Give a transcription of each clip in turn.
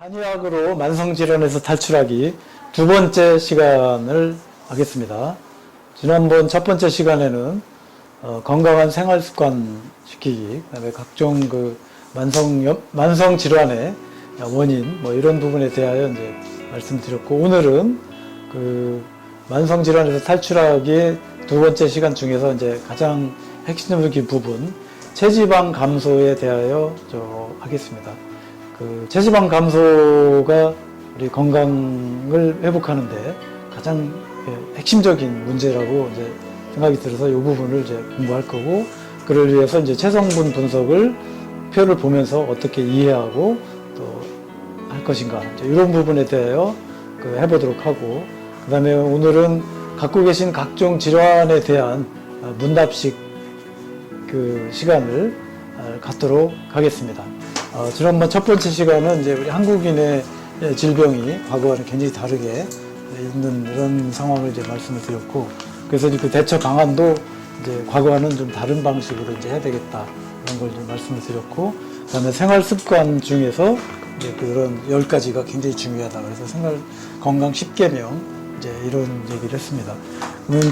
한의학으로 만성질환에서 탈출하기 두 번째 시간을 하겠습니다. 지난번 첫 번째 시간에는 건강한 생활습관 시키기, 그다음에 각종 만성질환의 원인, 이런 부분에 대하여 이제 말씀드렸고, 오늘은 만성질환에서 탈출하기의 두 번째 시간 중에서 이제 가장 핵심적인 부분, 체지방 감소에 대하여 하겠습니다. 체지방 감소가 우리 건강을 회복하는데 가장 핵심적인 문제라고 이제 생각이 들어서 이 부분을 이제 공부할 거고, 그를 위해서 이제 체성분 분석을 표를 보면서 어떻게 이해하고 또 할 것인가, 이런 부분에 대하여 해보도록 하고, 그 다음에 오늘은 갖고 계신 각종 질환에 대한 문답식 시간을 갖도록 하겠습니다. 지난번 첫 번째 시간은 이제 우리 한국인의 질병이 과거와는 굉장히 다르게 있는 이런 상황을 이제 말씀을 드렸고, 그래서 그 대처 방안도 이제 과거와는 좀 다른 방식으로 이제 해야 되겠다, 이런 걸 좀 말씀을 드렸고, 그 다음에 생활 습관 중에서 이제 그런 10가지가 굉장히 중요하다. 그래서 생활 건강 10계명 이제 이런 얘기를 했습니다.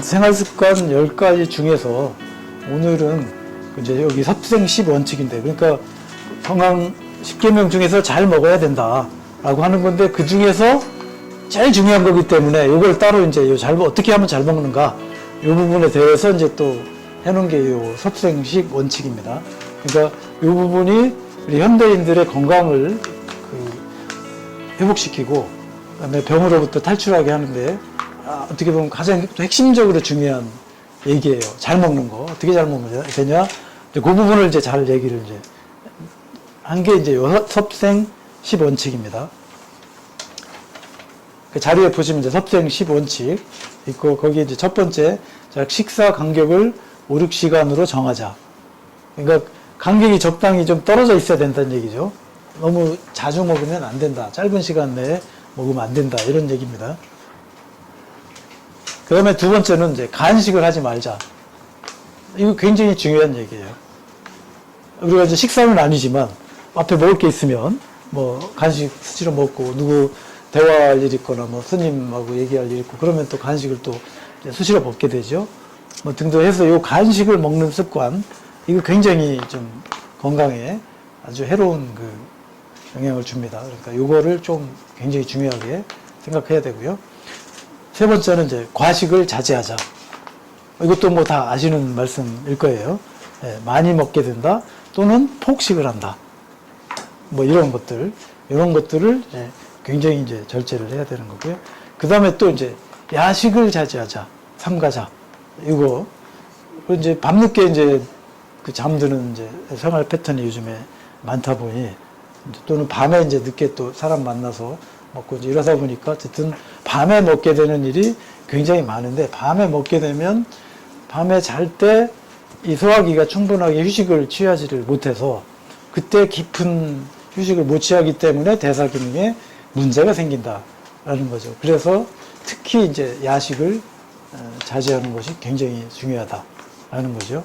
생활 습관 10가지 중에서 오늘은 이제 여기 섭생 10원칙인데, 그러니까 건강 10계명 중에서 잘 먹어야 된다 라고 하는 건데, 그 중에서 제일 중요한 거기 때문에 이걸 따로 이제 어떻게 하면 잘 먹는가, 이 부분에 대해서 이제 또 해놓은 게 이 섭생 10원칙입니다. 그러니까 이 부분이 우리 현대인들의 건강을 회복시키고, 그다음에 병으로부터 탈출하게 하는데 어떻게 보면 가장 핵심적으로 중요한 얘기예요. 잘 먹는 거 어떻게 잘 먹는 되냐, 그 부분을 이제 잘 얘기를 이제 한 게 이제 섭생 10원칙입니다. 그 자료에 보시면 이제 섭생 10원칙 있고, 거기 이제 첫 번째, 식사 간격을 5, 6시간으로 정하자. 그러니까 간격이 적당히 좀 떨어져 있어야 된다는 얘기죠. 너무 자주 먹으면 안 된다. 짧은 시간 내에 먹으면 안 된다. 이런 얘기입니다. 그 다음에 두 번째는 이제 간식을 하지 말자. 이거 굉장히 중요한 얘기예요. 우리가 이제 식사는 아니지만 앞에 먹을 게 있으면 간식 수시로 먹고, 누구 대화할 일 있거나 스님하고 얘기할 일 있고 그러면 또 간식을 또 수시로 먹게 되죠. 등등 해서 이 간식을 먹는 습관, 이거 굉장히 좀 건강에 아주 해로운 영향을 줍니다. 그러니까 이거를 좀 굉장히 중요하게 생각해야 되고요. 세 번째는 이제 과식을 자제하자. 이것도 다 아시는 말씀일 거예요. 많이 먹게 된다, 또는 폭식을 한다. 이런 것들을 굉장히 이제 절제를 해야 되는 거고요. 그 다음에 또 이제 야식을 자제하자. 삼가자. 이거 이제 밤늦게 이제 잠드는 이제 생활 패턴이 요즘에 많다 보니, 또는 밤에 이제 늦게 또 사람 만나서 먹고 이제 이러다 보니까 어쨌든 밤에 먹게 되는 일이 굉장히 많은데, 밤에 먹게 되면 밤에 잘 때 이 소화기가 충분하게 휴식을 취하지를 못해서 그때 깊은 휴식을 못 취하기 때문에 대사 기능에 문제가 생긴다라는 거죠. 그래서 특히 이제 야식을 자제하는 것이 굉장히 중요하다라는 거죠.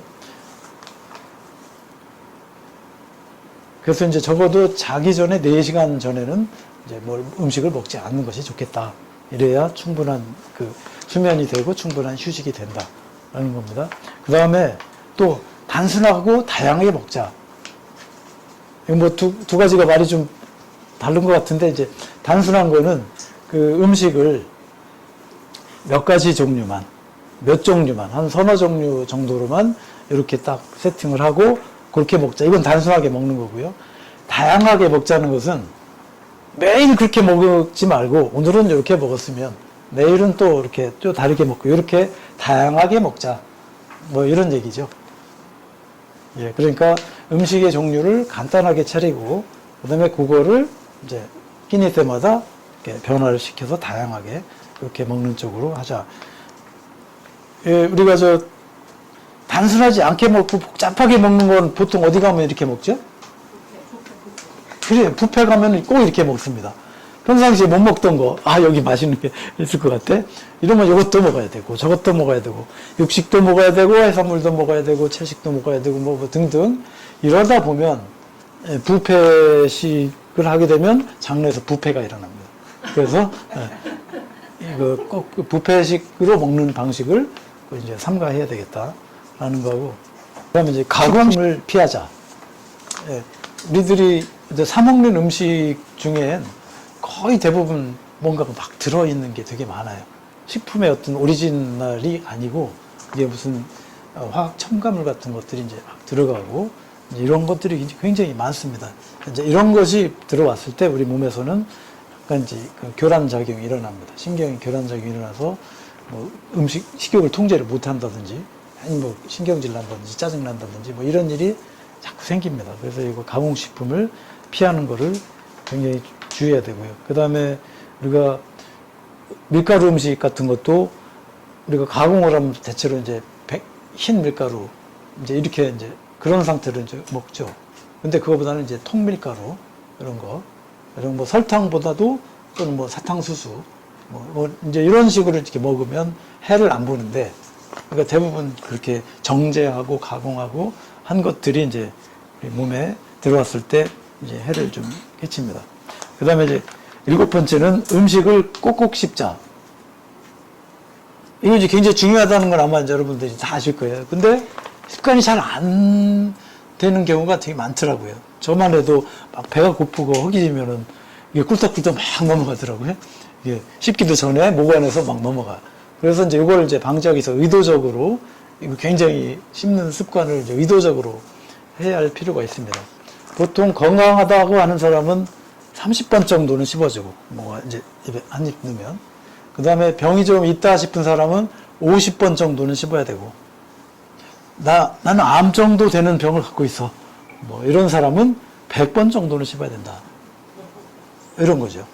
그래서 이제 적어도 자기 전에 4시간 전에는 이제 음식을 먹지 않는 것이 좋겠다. 이래야 충분한 수면이 되고 충분한 휴식이 된다라는 겁니다. 그 다음에 또 단순하고 다양하게 먹자. 이거 두 가지가 말이 좀 다른 것 같은데, 이제 단순한 거는 음식을 몇 가지 종류만, 몇 종류만, 한 서너 종류 정도로만 이렇게 딱 세팅을 하고 그렇게 먹자. 이건 단순하게 먹는 거고요. 다양하게 먹자는 것은 매일 그렇게 먹지 말고, 오늘은 이렇게 먹었으면 내일은 또 이렇게 또 다르게 먹고, 이렇게 다양하게 먹자. 이런 얘기죠. 그러니까 음식의 종류를 간단하게 차리고, 그 다음에 그거를 이제 끼니 때마다 이렇게 변화를 시켜서 다양하게 이렇게 먹는 쪽으로 하자. 우리가 단순하지 않게 먹고 복잡하게 먹는 건 보통 어디 가면 이렇게 먹죠? 그래, 뷔페 가면 꼭 이렇게 먹습니다. 평상시에 못 먹던 거, 여기 맛있는 게 있을 것 같아? 이러면 이것도 먹어야 되고, 저것도 먹어야 되고, 육식도 먹어야 되고, 해산물도 먹어야 되고, 채식도 먹어야 되고, 등등. 이러다 보면 뷔페식을 그걸 하게 되면 장내에서 부패가 일어납니다. 그래서 이거 꼭 부패식으로 먹는 방식을 이제 삼가해야 되겠다라는 거고, 그다음에 이제 가공을 피하자. 예, 우리들이 이제 사 먹는 음식 중엔 거의 대부분 뭔가가 막 들어있는 게 되게 많아요. 식품의 어떤 오리지널이 아니고 이게 무슨 화학 첨가물 같은 것들이 이제 막 들어가고 이제 이런 것들이 굉장히 많습니다. 이제 이런 것이 들어왔을 때 우리 몸에서는 약간 이제 그 교란 작용이 일어납니다. 신경이 교란 작용이 일어나서 뭐 식욕을 통제를 못 한다든지 아니 뭐 신경질 난다든지 짜증 난다든지 뭐 이런 일이 자꾸 생깁니다. 그래서 이거 가공식품을 피하는 거를 굉장히 주의해야 되고요. 그 다음에 우리가 밀가루 음식 같은 것도 우리가 가공을 하면 대체로 이제 흰 밀가루 이제 이렇게 이제 그런 상태로 이제 먹죠. 근데 그거보다는 이제 통밀가루 이런 뭐 설탕보다도 또는 뭐 사탕수수 뭐 이제 이런 식으로 이렇게 먹으면 해를 안 보는데, 그러니까 대부분 그렇게 정제하고 가공하고 한 것들이 이제 몸에 들어왔을 때 이제 해를 좀 끼칩니다. 그 다음에 이제 7번째는 음식을 꼭꼭 씹자. 이거 이제 굉장히 중요하다는 걸 아마 여러분들이 다 아실 거예요. 근데 습관이 잘 안 되는 경우가 되게 많더라고요. 저만 해도 막 배가 고프고 허기지면은 이게 꿀떡꿀떡 막 넘어가더라고요. 이게 씹기도 전에 목 안에서 막 넘어가. 그래서 이제 이걸 이제 방지하기 위해서 의도적으로 이거 굉장히 씹는 습관을 이제 의도적으로 해야 할 필요가 있습니다. 보통 건강하다고 하는 사람은 30번 정도는 씹어주고, 뭐 이제 입에 한 입 넣으면. 그 다음에 병이 좀 있다 싶은 사람은 50번 정도는 씹어야 되고, 나는 암 정도 되는 병을 갖고 있어. 뭐 이런 사람은 100번 정도는 씹어야 된다. 이런 거죠.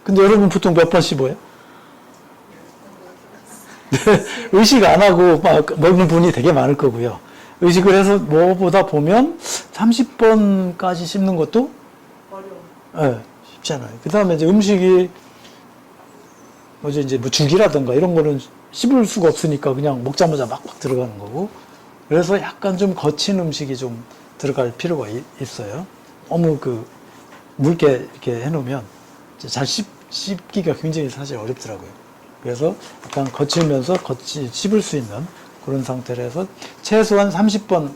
근데 여러분 보통 몇 번 씹어요? 의식 안 하고 막 먹는 분이 되게 많을 거고요. 의식을 해서 뭐보다 보면 30번까지 씹는 것도 어려워. 네, 쉽지 않아요. 그 다음에 이제 음식이 이제 뭐 죽이라든가 이런 거는 씹을 수가 없으니까 그냥 먹자마자 막막 들어가는 거고, 그래서 약간 좀 거친 음식이 좀 들어갈 필요가 있어요. 너무 묽게 이렇게 해놓으면 잘 씹기가 굉장히 사실 어렵더라고요. 그래서 약간 거칠면서 씹을 수 있는 그런 상태로 해서 최소한 30번,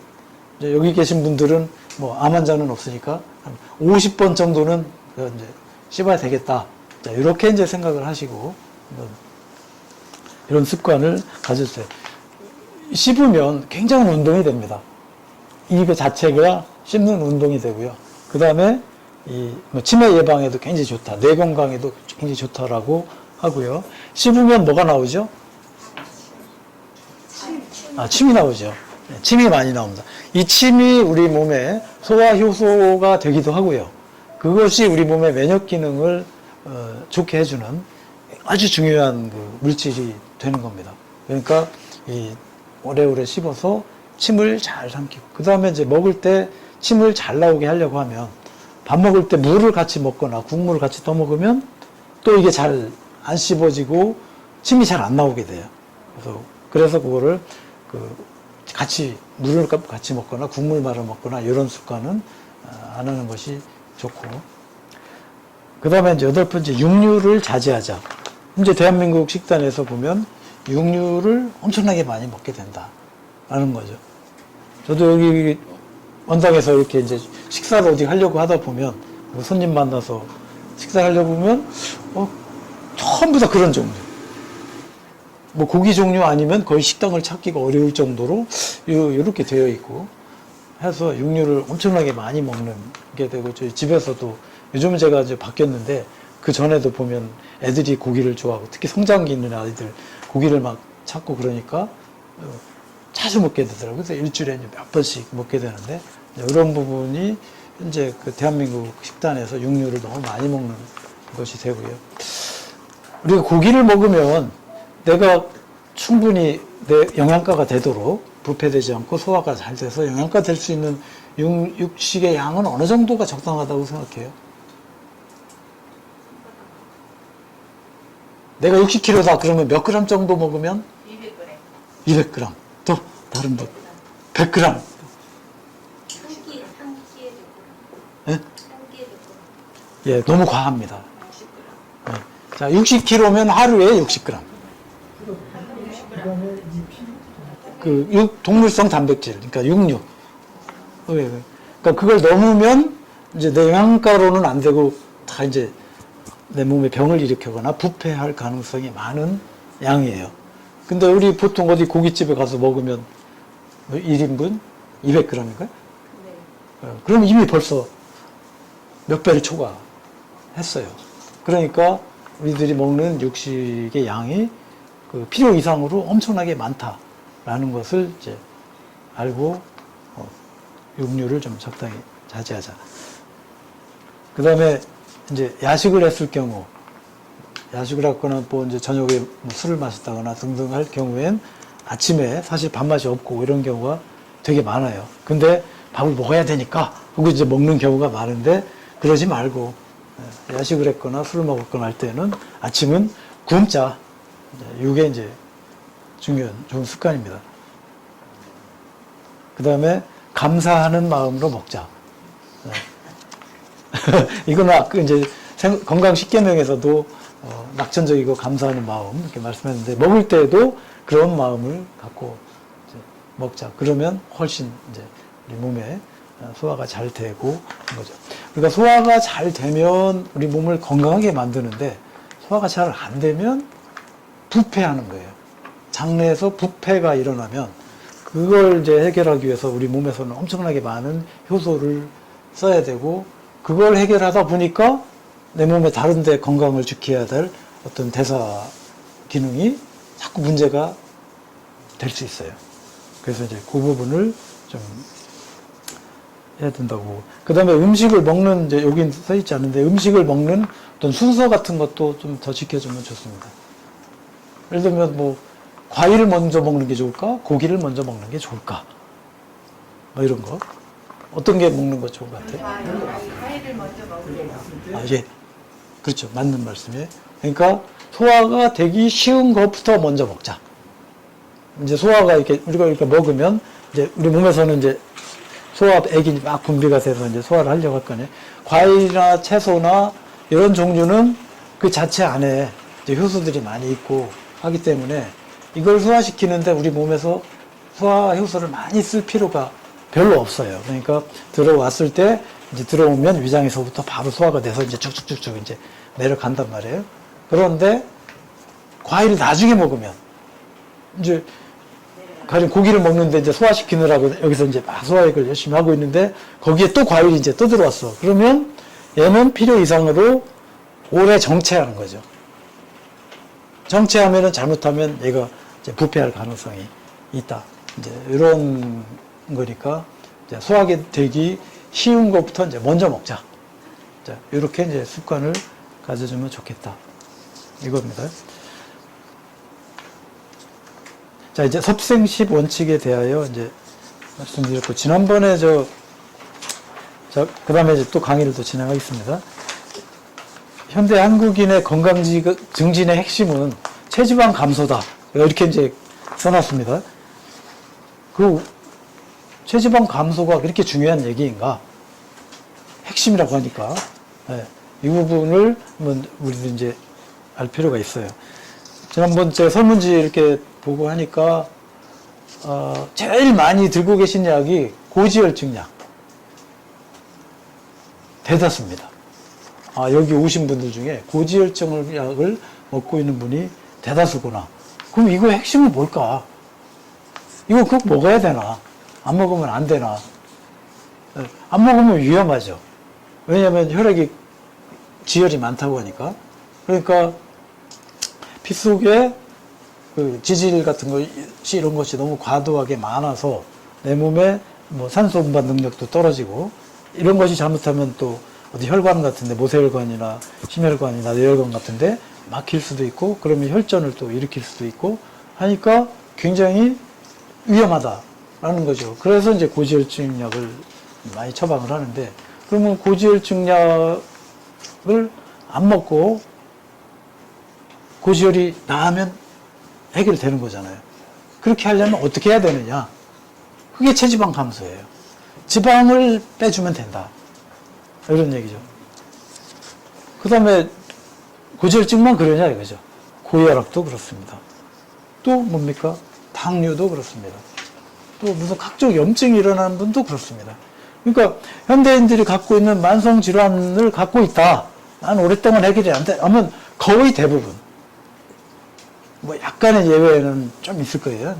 여기 계신 분들은 뭐 암 환자는 없으니까 한 50번 정도는 이제 씹어야 되겠다. 자, 이렇게 이제 생각을 하시고 이런 습관을 가졌어요. 씹으면 굉장한 운동이 됩니다. 입 자체가 씹는 운동이 되고요. 그 다음에 뭐 치매 예방에도 굉장히 좋다. 뇌 건강에도 굉장히 좋다라고 하고요. 씹으면 뭐가 나오죠? 침이 나오죠. 침이 많이 나옵니다. 이 침이 우리 몸에 소화 효소가 되기도 하고요. 그것이 우리 몸의 면역 기능을 좋게 해주는 아주 중요한 물질이 되는 겁니다. 그러니까 오래오래 씹어서 침을 잘 삼키고, 그 다음에 이제 먹을 때 침을 잘 나오게 하려고 하면 밥 먹을 때 물을 같이 먹거나 국물을 같이 더 먹으면 또 이게 잘 안 씹어지고 침이 잘 안 나오게 돼요. 그래서 그거를 같이 물을 같이 먹거나 국물 말아 먹거나 이런 습관은 안 하는 것이 좋고, 그 다음에 이제 8번째, 육류를 자제하자. 이제 대한민국 식단에서 보면 육류를 엄청나게 많이 먹게 된다라는 거죠. 저도 여기 원당에서 이렇게 이제 식사를 어디 하려고 하다 보면, 손님 만나서 식사하려고 보면 전부 다 그런 종류. 뭐 고기 종류 아니면 거의 식당을 찾기가 어려울 정도로 이렇게 되어 있고 해서 육류를 엄청나게 많이 먹는 게 되고, 저희 집에서도 요즘은 제가 이제 바뀌었는데 그 전에도 보면 애들이 고기를 좋아하고 특히 성장기 있는 아이들 고기를 막 찾고 그러니까 자주 먹게 되더라고요. 그래서 일주일에 몇 번씩 먹게 되는데, 이런 부분이 현재 대한민국 식단에서 육류를 너무 많이 먹는 것이 되고요. 우리가 고기를 먹으면 내가 충분히 내 영양가가 되도록 부패되지 않고 소화가 잘 돼서 영양가 될 수 있는 육식의 양은 어느 정도가 적당하다고 생각해요? 내가 60kg다 그러면 몇 그램 정도 먹으면? 200g. 200g. 또 다른 분 100g. 한 끼에 100g. 예? 한 끼에 100g. 예, 너무 과합니다. 예. 자, 60kg면 하루에 60g. 동물성 단백질, 그러니까 육류. 그러니까 그걸 넘으면 이제 내 영양가로는 안 되고 다 이제 내 몸에 병을 일으키거나 부패할 가능성이 많은 양이에요. 근데 우리 보통 어디 고깃집에 가서 먹으면 1인분 200g인가요? 네. 그럼 이미 벌써 몇 배를 초과했어요. 그러니까 우리들이 먹는 육식의 양이 그 필요 이상으로 엄청나게 많다라는 것을 이제 알고 육류를 좀 적당히 자제하자. 그 다음에 이제 야식을 했을 경우, 야식을 했거나 뭐 이제 저녁에 뭐 술을 마셨다거나 등등 할 경우엔 아침에 사실 밥맛이 없고 이런 경우가 되게 많아요. 근데 밥을 먹어야 되니까 그거 이제 먹는 경우가 많은데 그러지 말고 야식을 했거나 술을 먹었거나 할 때는 아침은 굶자. 이게 이제 중요한 좋은 습관입니다. 그 다음에 감사하는 마음으로 먹자. 이거는 이제 건강 10계명에서도 낙천적이고 감사하는 마음 이렇게 말씀했는데 먹을 때에도 그런 마음을 갖고 이제 먹자. 그러면 훨씬 이제 우리 몸에 소화가 잘 되고 그런 거죠. 그러니까 소화가 잘 되면 우리 몸을 건강하게 만드는데 소화가 잘 안 되면 부패하는 거예요. 장내에서 부패가 일어나면 그걸 이제 해결하기 위해서 우리 몸에서는 엄청나게 많은 효소를 써야 되고 그걸 해결하다 보니까 내 몸에 다른 데 건강을 지켜야 될 어떤 대사 기능이 자꾸 문제가 될 수 있어요. 그래서 이제 그 부분을 좀 해야 된다고. 그 다음에 음식을 먹는, 이제 여긴 써있지 않은데 음식을 먹는 어떤 순서 같은 것도 좀 더 지켜주면 좋습니다. 예를 들면 뭐 과일을 먼저 먹는 게 좋을까? 고기를 먼저 먹는 게 좋을까? 뭐 이런 거. 어떤 게 먹는 거 좋은 것 같아요? 과일을 먼저 먹는 게 좋습니다. 아, 예. 그렇죠. 맞는 말씀이에요. 그러니까 소화가 되기 쉬운 것부터 먼저 먹자. 이제 소화가 우리가 이렇게 먹으면 이제 우리 몸에서는 이제 소화액이 막 분비가 돼서 이제 소화를 하려고 할 거 아니에요. 과일이나 채소나 이런 종류는 그 자체 안에 이제 효소들이 많이 있고 하기 때문에 이걸 소화시키는데 우리 몸에서 소화 효소를 많이 쓸 필요가 별로 없어요. 그러니까 들어왔을 때 이제 들어오면 위장에서부터 바로 소화가 돼서 이제 쭉쭉쭉쭉 이제 내려간단 말이에요. 그런데 과일을 나중에 먹으면 이제 가령 고기를 먹는데 이제 소화시키느라고 여기서 이제 막 소화액을 열심히 하고 있는데 거기에 또 과일이 이제 또 들어왔어. 그러면 얘는 필요 이상으로 오래 정체하는 거죠. 정체하면은 잘못하면 얘가 이제 부패할 가능성이 있다. 이제 이런 거니까 이제 소화가 되기 쉬운 것부터 이제 먼저 먹자. 자, 이렇게 이제 습관을 가져주면 좋겠다. 이겁니다. 자, 이제 섭생십 원칙에 대하여 이제 말씀드렸고, 지난번에 그 다음에 이제 또 강의를 또 진행하겠습니다. 현대 한국인의 건강 증진의 핵심은 체지방 감소다. 이렇게 이제 써놨습니다. 그 체지방 감소가 그렇게 중요한 얘기인가? 핵심이라고 하니까, 네, 이 부분을 우리도 이제 알 필요가 있어요. 지난번 제가 설문지 이렇게 보고 하니까, 제일 많이 들고 계신 약이 고지혈증 약. 대다수입니다. 여기 오신 분들 중에 고지혈증 약을 먹고 있는 분이 대다수구나. 그럼 이거 핵심은 뭘까? 이거 꼭 먹어야 되나? 안 먹으면 안 되나? 안 먹으면 위험하죠. 왜냐하면 혈액이 지혈이 많다고 하니까. 그러니까 피 속에 그 지질 같은 것이 이런 것이 너무 과도하게 많아서 내 몸에 뭐 산소 운반 능력도 떨어지고 이런 것이 잘못하면 또 어디 혈관 같은데 모세혈관이나 심혈관이나 뇌혈관 같은데 막힐 수도 있고 그러면 혈전을 또 일으킬 수도 있고 하니까 굉장히 위험하다라는 거죠. 그래서 이제 고지혈증 약을 많이 처방을 하는데 그러면 고지혈증 약을 안 먹고 고지혈이 나으면 해결되는 거잖아요. 그렇게 하려면 어떻게 해야 되느냐? 그게 체지방 감소예요. 지방을 빼주면 된다. 이런 얘기죠. 그 다음에 고지혈증만 그러냐 이거죠. 고혈압도 그렇습니다. 또 뭡니까? 당뇨도 그렇습니다. 또 무슨 각종 염증이 일어나는 분도 그렇습니다. 그러니까 현대인들이 갖고 있는 만성 질환을 갖고 있다. 난 오랫동안 해결이 안 돼. 하면 거의 대부분. 뭐 약간의 예외는 좀 있을 거예요.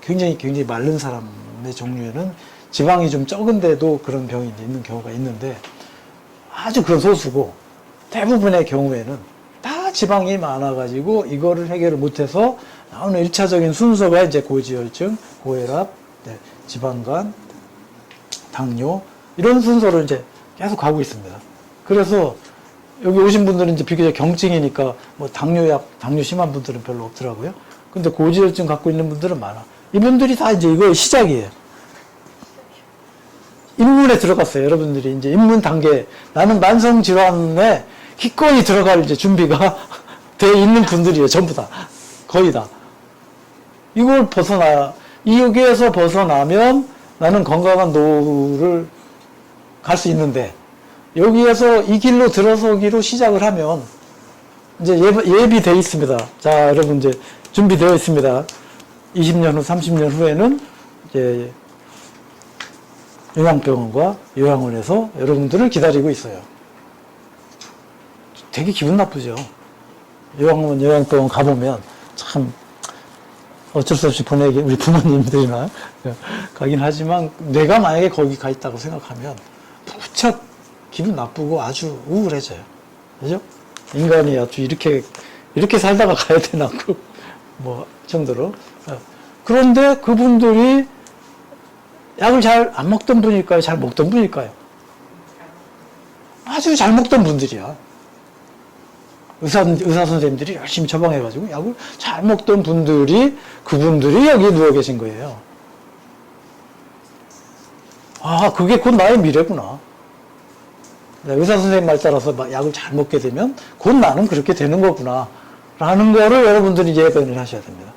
그러니까 굉장히 마른 사람의 종류에는 지방이 좀 적은데도 그런 병이 있는 경우가 있는데 아주 그런 소수고 대부분의 경우에는 다 지방이 많아가지고 이거를 해결을 못해서 나오는 1차적인 순서가 이제 고지혈증, 고혈압, 네, 지방간, 당뇨 이런 순서로 이제 계속 가고 있습니다. 그래서 여기 오신 분들은 이제 비교적 경증이니까 뭐 당뇨 심한 분들은 별로 없더라고요. 근데 고지혈증 갖고 있는 분들은 많아. 이분들이 다 이제 이거의 시작이에요. 입문에 들어갔어요. 여러분들이 이제 입문 단계, 나는 만성 질환에 기꺼이 들어갈 이제 준비가 돼 있는 분들이에요. 전부 다. 거의 다. 이걸 여기에서 벗어나면 나는 건강한 노후를 갈 수 있는데, 여기에서 이 길로 들어서기로 시작을 하면, 이제 예비되어 있습니다. 자, 여러분 이제 준비되어 있습니다. 20년 후, 30년 후에는 이제 요양병원과 요양원에서 여러분들을 기다리고 있어요. 되게 기분 나쁘죠. 요양원, 요양병원 가보면 참 어쩔 수 없이 우리 부모님들이나 가긴 하지만 내가 만약에 거기 가 있다고 생각하면 무척 기분 나쁘고 아주 우울해져요. 그죠? 인간이 아주 이렇게 살다가 가야 되나, 뭐, 정도로. 그런데 그분들이 약을 잘 안 먹던 분일까요? 잘 먹던 분일까요? 아주 잘 먹던 분들이야. 의사 선생님들이 열심히 처방해가지고 약을 잘 먹던 그분들이 여기 누워 계신 거예요. 아, 그게 곧 나의 미래구나. 의사 선생님 말 따라서 약을 잘 먹게 되면 곧 나는 그렇게 되는 거구나. 라는 거를 여러분들이 예견을 하셔야 됩니다.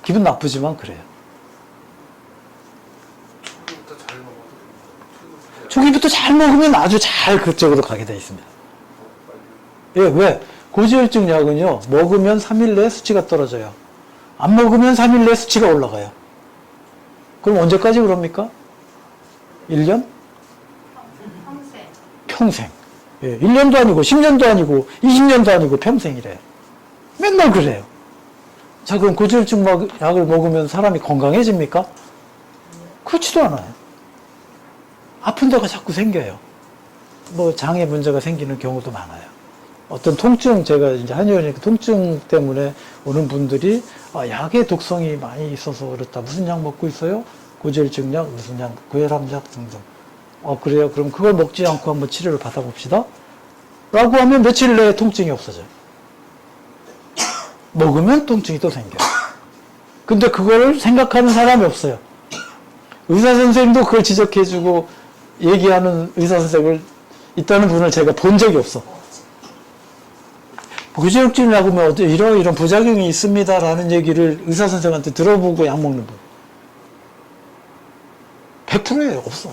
기분 나쁘지만 그래요. 초기부터 잘 먹으면 아주 잘 그쪽으로 가게 되어 있습니다. 예, 왜? 고지혈증 약은요, 먹으면 3일 내에 수치가 떨어져요. 안 먹으면 3일 내에 수치가 올라가요. 그럼 언제까지 그럽니까? 1년? 평생. 예, 1년도 아니고, 10년도 아니고, 20년도 아니고, 평생이래요. 맨날 그래요. 자, 그럼 고지혈증 약을 먹으면 사람이 건강해집니까? 그렇지도 않아요. 아픈 데가 자꾸 생겨요. 뭐, 장애 문제가 생기는 경우도 많아요. 어떤 통증, 제가 이제 한의원이니까 통증 때문에 오는 분들이, 약의 독성이 많이 있어서 그렇다. 무슨 약 먹고 있어요? 고지혈증 약, 무슨 약, 고혈압 약 등등. 그래요? 그럼 그걸 먹지 않고 한번 치료를 받아봅시다. 라고 하면 며칠 내에 통증이 없어져요. 먹으면 통증이 또 생겨요. 근데 그걸 생각하는 사람이 없어요. 의사 선생님도 그걸 지적해주고 얘기하는 의사 선생님을 있다는 분을 제가 본 적이 없어. 고지혈증을 약하면 이런 부작용이 있습니다라는 얘기를 의사 선생님한테 들어보고 약 먹는 분. 100%예요. 없어.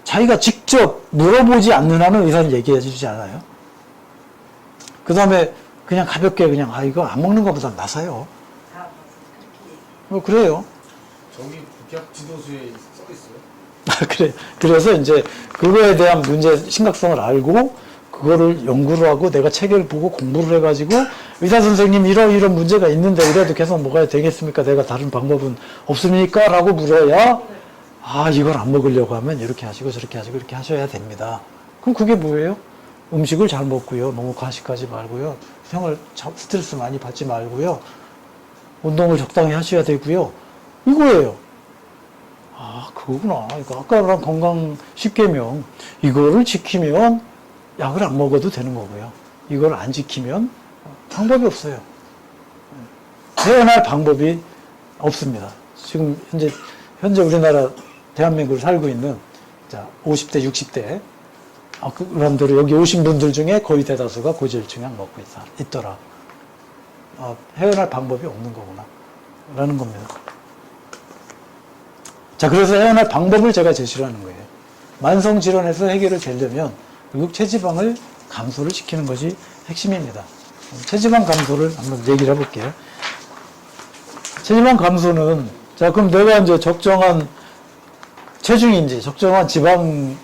자기가 직접 물어보지 않는 한은 의사는 얘기해 주지 않아요. 그 다음에 그냥 가볍게 이거 안 먹는 것보다 나사요. 그래요. 저기 복약 지도서에 써 있어요. 그래. 그래서 이제 그거에 대한 문제 심각성을 알고 그거를 연구를 하고 내가 책을 보고 공부를 해가지고 의사 선생님 이런 문제가 있는데 이래도 계속 먹어야 되겠습니까? 내가 다른 방법은 없습니까? 라고 물어야 이걸 안 먹으려고 하면 이렇게 하시고 저렇게 하시고 이렇게 하셔야 됩니다. 그럼 그게 뭐예요? 음식을 잘 먹고요. 너무 과식하지 말고요. 스트레스 많이 받지 말고요. 운동을 적당히 하셔야 되고요. 이거예요. 그거구나. 아까랑 건강 10계명 이거를 지키면 약을 안 먹어도 되는 거고요. 이걸 안 지키면 방법이 없어요. 헤어날 방법이 없습니다. 지금 현재 우리나라 대한민국을 살고 있는 50대, 60대 그람들은 여기 오신 분들 중에 거의 대다수가 고지혈증 약 먹고 있더라. 헤어날 방법이 없는 거구나. 라는 겁니다. 자, 그래서 헤어날 방법을 제가 제시를 하는 거예요. 만성질환에서 해결을 되려면 결국 체지방을 감소를 시키는 것이 핵심입니다. 체지방 감소를 한번 얘기를 해볼게요. 체지방 감소는, 자, 그럼 내가 이제 적정한 체중인지, 적정한 지방인지,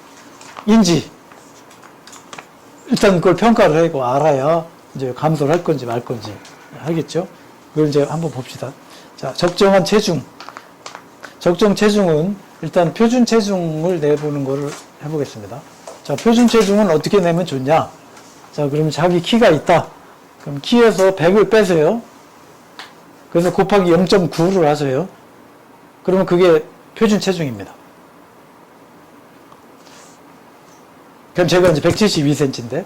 일단 그걸 평가를 하고 알아야 이제 감소를 할 건지 말 건지 하겠죠? 그걸 이제 한번 봅시다. 자, 적정한 체중. 적정 체중은 일단 표준 체중을 내보는 거를 해보겠습니다. 자, 표준 체중은 어떻게 내면 좋냐? 자, 그러면 자기 키가 있다. 그럼 키에서 100을 빼세요. 그래서 곱하기 0.9를 하세요. 그러면 그게 표준 체중입니다. 그럼 제가 이제 172cm인데,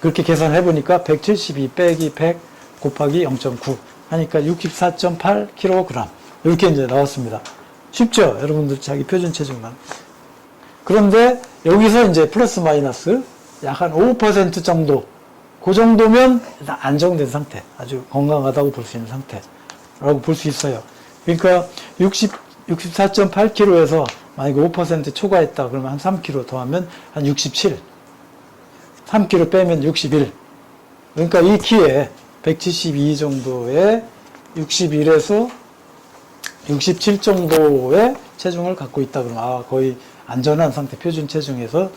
그렇게 계산해 보니까 172 빼기 100 곱하기 0.9 하니까 64.8kg. 이렇게 이제 나왔습니다. 쉽죠? 여러분들 자기 표준 체중만. 그런데 여기서 이제 플러스 마이너스 약 한 5% 정도, 그 정도면 일단 안정된 상태, 아주 건강하다고 볼 수 있는 상태라고 볼 수 있어요. 그러니까 64.8kg에서 만약에 5% 초과했다 그러면 한 3kg 더하면 한 67. 3kg 빼면 61. 그러니까 이 키에 172 정도의 61에서 67 정도의 체중을 갖고 있다 그러면 아, 거의 안전한 상태, 표준 체중에서,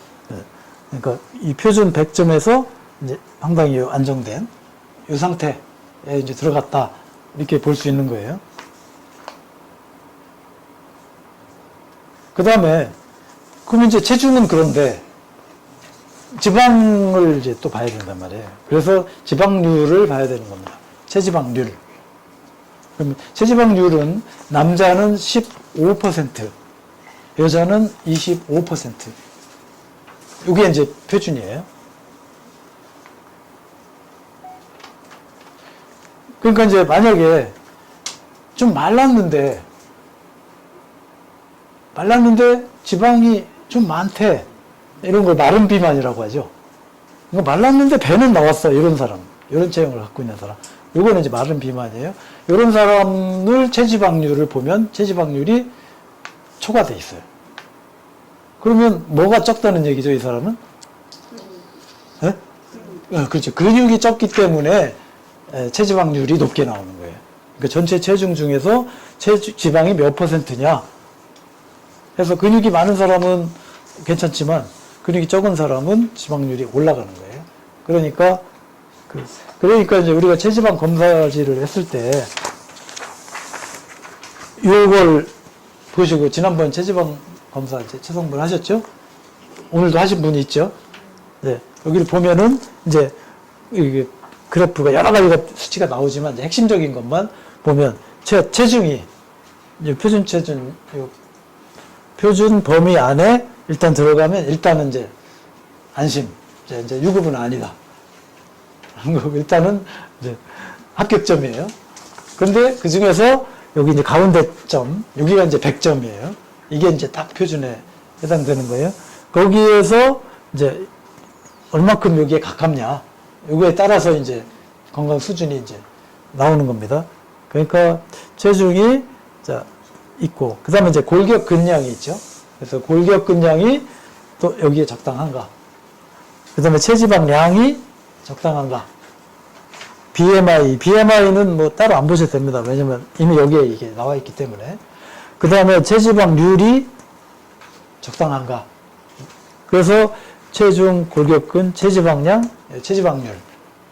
그러니까 이 표준 100점에서 이제 상당히 안정된 이 상태에 이제 들어갔다, 이렇게 볼 수 있는 거예요. 그 다음에, 그럼 이제 체중은 그런데 지방을 이제 또 봐야 된단 말이에요. 그래서 지방률을 봐야 되는 겁니다. 체지방률. 그럼 체지방률은 남자는 15%, 여자는 25%. 이게 이제 표준이에요. 그러니까 이제 만약에 좀 말랐는데 지방이 좀 많대. 이런 걸 마른 비만이라고 하죠. 그러니까 말랐는데 배는 나왔어. 이런 사람. 이런 체형을 갖고 있는 사람. 요거는 이제 마른 비만이에요. 이런 사람을 체지방률을 보면 체지방률이 초과돼 있어요. 그러면 뭐가 적다는 얘기죠, 이 사람은? 네? 그렇죠. 근육이 적기 때문에 체지방률이 높게 나오는 거예요. 그러니까 전체 체중 중에서 지방이 몇 %냐? 그래서 근육이 많은 사람은 괜찮지만 근육이 적은 사람은 지방률이 올라가는 거예요. 그러니까 이제 우리가 체지방 검사지를 했을 때 이걸 보시고 지난번 체지방 검사 이제 체성분 하셨죠? 오늘도 하신 분이 있죠? 네. 여기를 보면은 이제 이게 그래프가 여러 가지가 수치가 나오지만 이제 핵심적인 것만 보면 체중이 이제 표준 체중 표준 범위 안에 일단 들어가면 일단은 이제 안심. 이제 유급은 아니다. 일단은 이제 합격점이에요. 근데 그 중에서 여기 이제 가운데 점, 여기가 이제 100점이에요. 이게 이제 딱 표준에 해당되는 거예요. 거기에서 이제 얼마큼 여기에 가깝냐. 요거에 따라서 이제 건강 수준이 이제 나오는 겁니다. 그러니까 체중이 자 있고, 그 다음에 이제 골격 근량이 있죠. 그래서 골격 근량이 또 여기에 적당한가. 그 다음에 체지방량이 적당한가. BMI는 뭐 따로 안 보셔도 됩니다. 왜냐면 이미 여기에 이게 나와 있기 때문에. 그 다음에 체지방률이 적당한가. 그래서 체중, 골격근, 체지방량, 체지방률.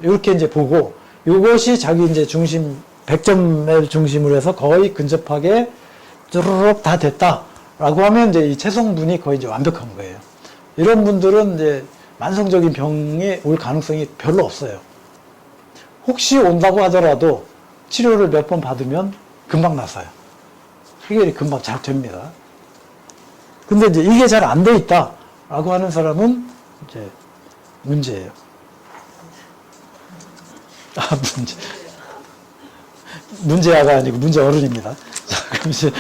이렇게 이제 보고, 이것이 자기 이제 중심, 100점을 중심으로 해서 거의 근접하게 쭈르륵 다 됐다. 라고 하면 이제 이 체성분이 거의 이제 완벽한 거예요. 이런 분들은 이제 만성적인 병에 올 가능성이 별로 없어요. 혹시 온다고 하더라도 치료를 몇 번 받으면 금방 나서요. 해결이 금방 잘 됩니다. 근데 이제 이게 잘 안 돼 있다. 라고 하는 사람은 이제 문제예요. 문제. 문제아가 아니고 문제 어른입니다. 자, 그럼 이제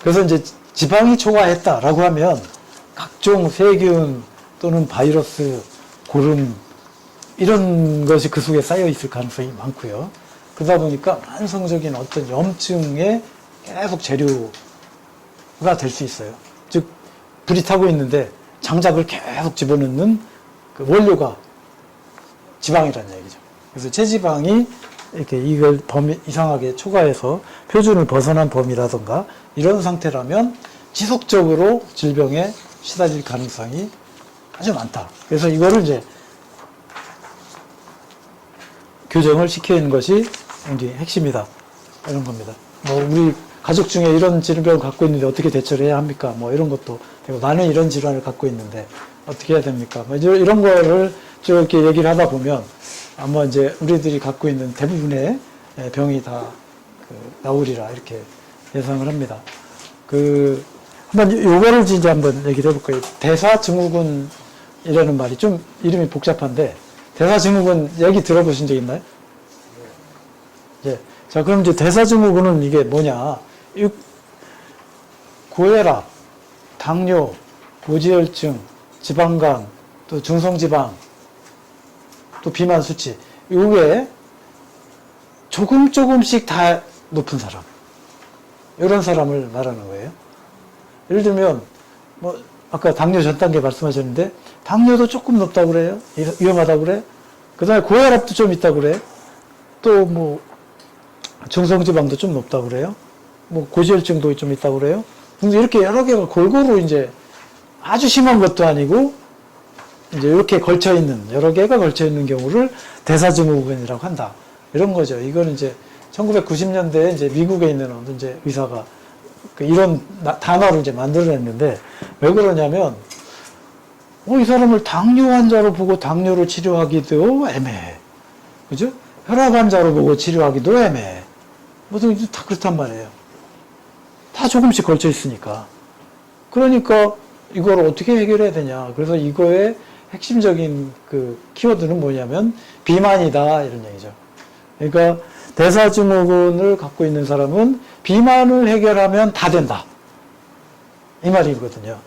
그래서 이제 지방이 초과했다라고 하면 각종 세균 또는 바이러스, 고름 이런 것이 그 속에 쌓여 있을 가능성이 많고요. 그러다 보니까 만성적인 어떤 염증의 계속 재료가 될 수 있어요. 즉, 불이 타고 있는데 장작을 계속 집어넣는 그 원료가 지방이라는 얘기죠. 그래서 체지방이 이렇게 이걸 이상하게 초과해서 표준을 벗어난 범위라든가 이런 상태라면 지속적으로 질병에 시달릴 가능성이 아주 많다. 그래서 이거를 이제 교정을 시켜야 하는 것이 굉장히 핵심이다. 이런 겁니다. 뭐 우리 가족 중에 이런 질병을 갖고 있는데 어떻게 대처를 해야 합니까? 뭐 이런 것도 되고, 나는 이런 질환을 갖고 있는데 어떻게 해야 됩니까? 뭐 이런 거를 쭉 이렇게 얘기를 하다 보면 아마 이제 우리들이 갖고 있는 대부분의 병이 다 나오리라 이렇게 예상을 합니다. 한번 요거를 이제 한번 얘기를 해볼까요? 대사증후군이라는 말이 좀 이름이 복잡한데, 대사증후군 얘기 들어보신 적 있나요? 예. 자, 그럼 이제 대사증후군은 이게 뭐냐? 고혈압, 당뇨, 고지혈증, 지방간, 또 중성지방, 또 비만 수치, 이게 조금씩 다 높은 사람, 이런 사람을 말하는 거예요. 예를 들면 뭐 아까 당뇨 전 단계 말씀하셨는데 당뇨도 조금 높다고 그래요. 위험하다고 그래. 그 다음에 고혈압도 좀 있다고 그래. 또 뭐 중성지방도 좀 높다고 그래요. 뭐 고지혈증도 좀 있다고 그래요. 근데 이렇게 여러 개가 골고루 이제 아주 심한 것도 아니고 이제 이렇게 걸쳐 있는, 여러 개가 걸쳐 있는 경우를 대사증후군이라고 한다. 이런 거죠. 이거는 이제 1990년대에 이제 미국에 있는 어떤 이제 의사가 이런 단어를 이제 만들어냈는데, 왜 그러냐면, 이 사람을 당뇨 환자로 보고 당뇨를 치료하기도 애매해. 그죠? 혈압 환자로 보고 치료하기도 애매해. 뭐든 다 그렇단 말이에요. 다 조금씩 걸쳐 있으니까. 그러니까 이걸 어떻게 해결해야 되냐. 그래서 이거의 핵심적인 그 키워드는 뭐냐면 비만이다, 이런 얘기죠. 그러니까 대사증후군을 갖고 있는 사람은 비만을 해결하면 다 된다, 이 말이거든요.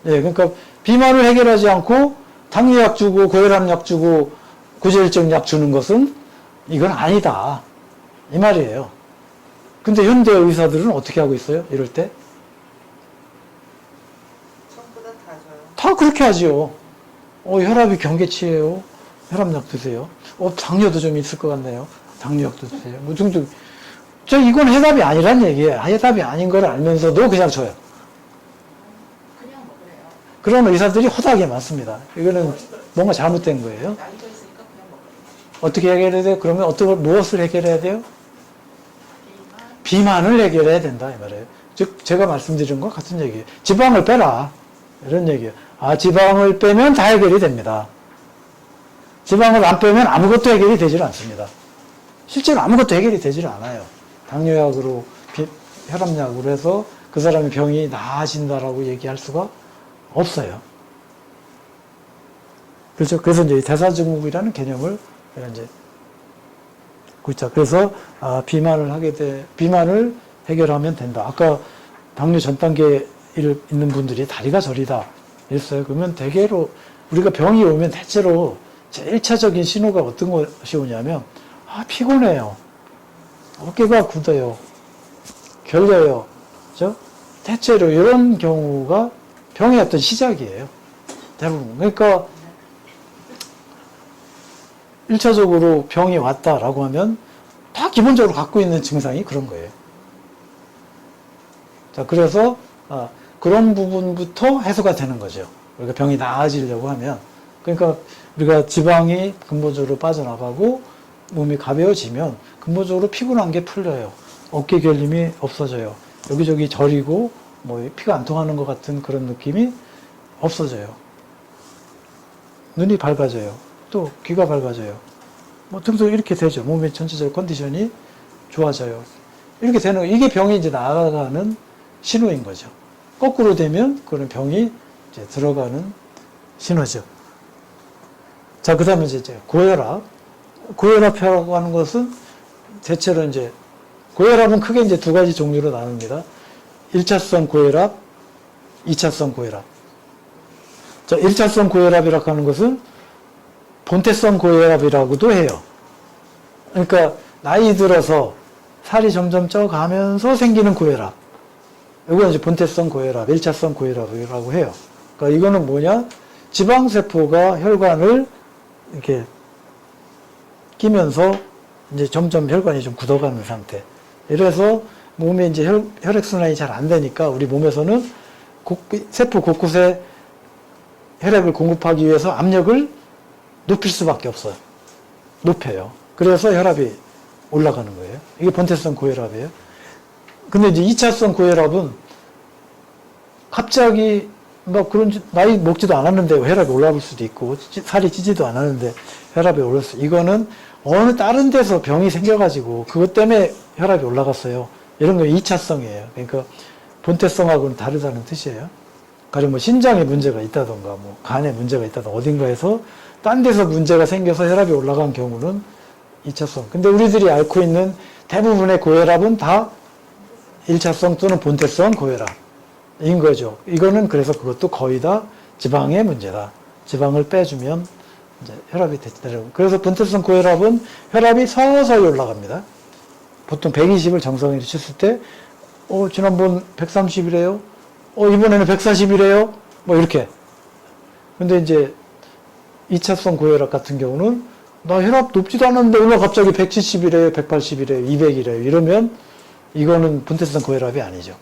예, 그러니까 비만을 해결하지 않고 당뇨약 주고 고혈압약 주고 고지혈증 약 주는 것은 이건 아니다, 이 말이에요. 근데 현대 의사들은 어떻게 하고 있어요? 이럴 때? 전부 다 줘요. 다 그렇게 하지요. 혈압이 경계치예요. 혈압약 드세요. 당뇨도 좀 있을 것 같네요. 당뇨약도 드세요. 뭐 등등. 이건 해답이 아니란 얘기예요. 해답이 아닌 걸 알면서도 그냥 줘요. 그냥 먹으래요. 그런 의사들이 허다하게 많습니다. 이거는 뭔가 잘못된 거예요. 나이가 있으니까 그냥 먹으래요. 어떻게 해결해야 돼요? 그러면 무엇을 해결해야 돼요? 비만을 해결해야 된다, 이 말이에요. 즉, 제가 말씀드린 것 같은 얘기예요. 지방을 빼라, 이런 얘기예요. 지방을 빼면 다 해결이 됩니다. 지방을 안 빼면 아무것도 해결이 되질 않습니다. 실제로 아무것도 해결이 되질 않아요. 당뇨약으로, 혈압약으로 해서 그 사람의 병이 나아진다라고 얘기할 수가 없어요. 그렇죠. 그래서 이제 대사증후군이라는 개념을 이제 그렇죠. 그래서 비만을 해결하면 된다. 아까 당뇨 전 단계에 있는 분들이 다리가 저리다 이랬어요. 그러면 대개로 우리가 병이 오면 대체로 제일 1차적인 신호가 어떤 것이 오냐면 피곤해요. 어깨가 굳어요. 결려요. 그죠? 대체로 이런 경우가 병의 어떤 시작이에요. 대부분. 그러니까 1차적으로 병이 왔다라고 하면 다 기본적으로 갖고 있는 증상이 그런 거예요. 자, 그래서 그런 부분부터 해소가 되는 거죠. 우리가 병이 나아지려고 하면. 그러니까 우리가 지방이 근본적으로 빠져나가고 몸이 가벼워지면 근본적으로 피곤한 게 풀려요. 어깨 결림이 없어져요. 여기저기 저리고 뭐 피가 안 통하는 것 같은 그런 느낌이 없어져요. 눈이 밝아져요. 또 귀가 밝아져요. 뭐 등등 이렇게 되죠. 몸의 전체적 컨디션이 좋아져요. 이렇게 되는, 이게 병이 이제 나아가는 신호인 거죠. 거꾸로 되면 그런 병이 이제 들어가는 신호죠. 자, 그 다음에 이제 고혈압. 고혈압이라고 하는 것은 대체로 이제, 고혈압은 크게 이제 두 가지 종류로 나눕니다. 1차성 고혈압, 2차성 고혈압. 자, 1차성 고혈압이라고 하는 것은 본태성 고혈압이라고도 해요. 그러니까 나이 들어서 살이 점점 쪄가면서 생기는 고혈압. 이건 이제 본태성 고혈압, 1차성 고혈압이라고 해요. 그러니까 이거는 뭐냐? 지방세포가 혈관을 이렇게 끼면서 이제 점점 혈관이 좀 굳어가는 상태. 이래서 몸에 이제 혈액순환이 잘 안 되니까 우리 몸에서는 세포 곳곳에 혈액을 공급하기 위해서 압력을 높일 수밖에 없어요. 높여요. 그래서 혈압이 올라가는 거예요. 이게 본태성 고혈압이에요. 근데 이제 2차성 고혈압은 갑자기 막 그런 나이 먹지도 않았는데 혈압이 올라올 수도 있고 살이 찌지도 않았는데 혈압이 올랐을 수. 이거는 어느 다른 데서 병이 생겨가지고 그것 때문에 혈압이 올라갔어요. 이런 거 2차성이에요. 그러니까 본태성하고는 다르다는 뜻이에요. 가령 뭐 신장에 문제가 있다던가 뭐 간에 문제가 있다던가 어딘가에서 딴 데서 문제가 생겨서 혈압이 올라간 경우는 2차성. 근데 우리들이 앓고 있는 대부분의 고혈압은 다 1차성 또는 본태성 고혈압인 거죠. 이거는 그래서 그것도 거의 다 지방의 문제다. 지방을 빼주면 이제 혈압이 되더라고요. 그래서 본태성 고혈압은 혈압이 서서히 올라갑니다. 보통 120을 정상으로 쳤을 때, 지난번 130이래요? 이번에는 140이래요? 뭐 이렇게. 근데 이제 2차성 고혈압 같은 경우는 나 혈압 높지도 않았는데 오늘 갑자기 170이래요, 180이래요, 200이래요. 이러면 이거는 본태성 고혈압이 아니죠.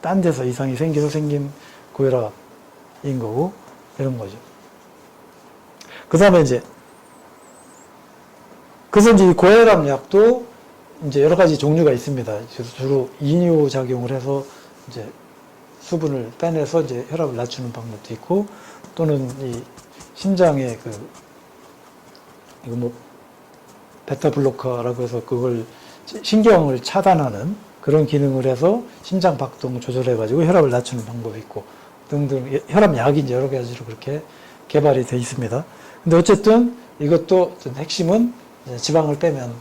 딴 데서 이상이 생겨서 생긴 고혈압인 거고, 이런 거죠. 그 다음에 그래서 이제 이 고혈압 약도 이제 여러 가지 종류가 있습니다. 그래서 주로 이뇨 작용을 해서 이제 수분을 빼내서 이제 혈압을 낮추는 방법도 있고, 또는 이 심장의 이거 뭐, 베타 블로커라고 해서 그걸 신경을 차단하는 그런 기능을 해서 심장 박동을 조절해가지고 혈압을 낮추는 방법이 있고, 등등, 혈압약이 이제 여러 가지로 그렇게 개발이 되어 있습니다. 근데 어쨌든 이것도 핵심은 지방을 빼면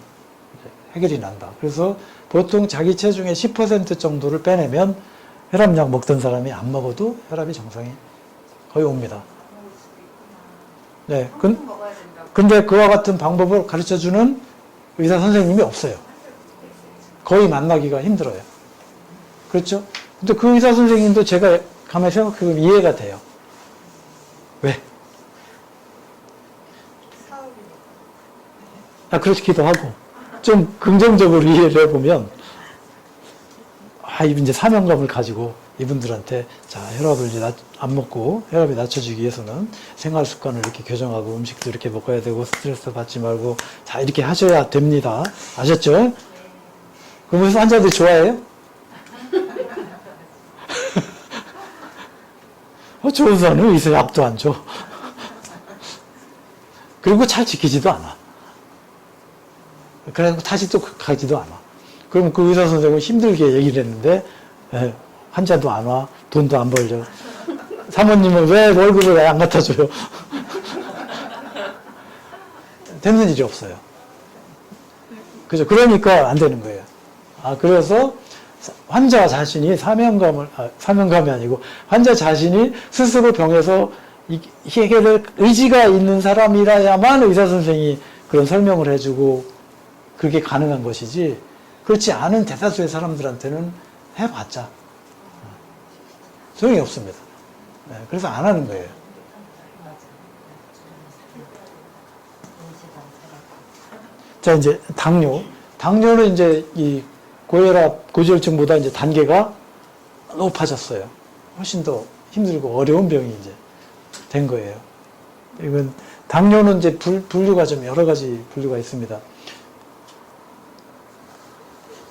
해결이 난다. 그래서 보통 자기 체중의 10% 정도를 빼내면 혈압약 먹던 사람이 안 먹어도 혈압이 정상이 거의 옵니다. 네. 근데 그와 같은 방법을 가르쳐 주는 의사 선생님이 없어요. 거의 만나기가 힘들어요. 그렇죠? 근데 그 의사 선생님도 제가 가만히 생각해보면 이해가 돼요. 왜? 그렇기도 하고, 좀 긍정적으로 이해를 해보면, 이제 사명감을 가지고 이분들한테, 자, 혈압을 이제 안 먹고 혈압이 낮춰지기 위해서는 생활 습관을 이렇게 교정하고 음식도 이렇게 먹어야 되고 스트레스 받지 말고, 자, 이렇게 하셔야 됩니다. 아셨죠? 그러면서 환자들이 좋아해요? 좋은 사람은 의사 약도 안 줘. 그리고 잘 지키지도 않아. 그래서 다시 또 가지도 않아. 그럼 그 의사 선생님은 힘들게 얘기를 했는데, 환자도 안 와, 돈도 안 벌려. 사모님은 왜 월급을 안 갖다 줘요? 되는 일이 없어요. 그죠? 그러니까 안 되는 거예요. 그래서 환자 자신이 사명감이 아니고, 환자 자신이 스스로 병에서 해결할 의지가 있는 사람이라야만 의사 선생이 그런 설명을 해주고, 그게 가능한 것이지, 그렇지 않은 대다수의 사람들한테는 해봤자 소용이 없습니다. 그래서 안 하는 거예요. 자, 이제 당뇨는 이제 이 고혈압, 고지혈증보다 이제 단계가 높아졌어요. 훨씬 더 힘들고 어려운 병이 이제 된 거예요. 이건 당뇨는 이제 분류가 좀 여러 가지 분류가 있습니다.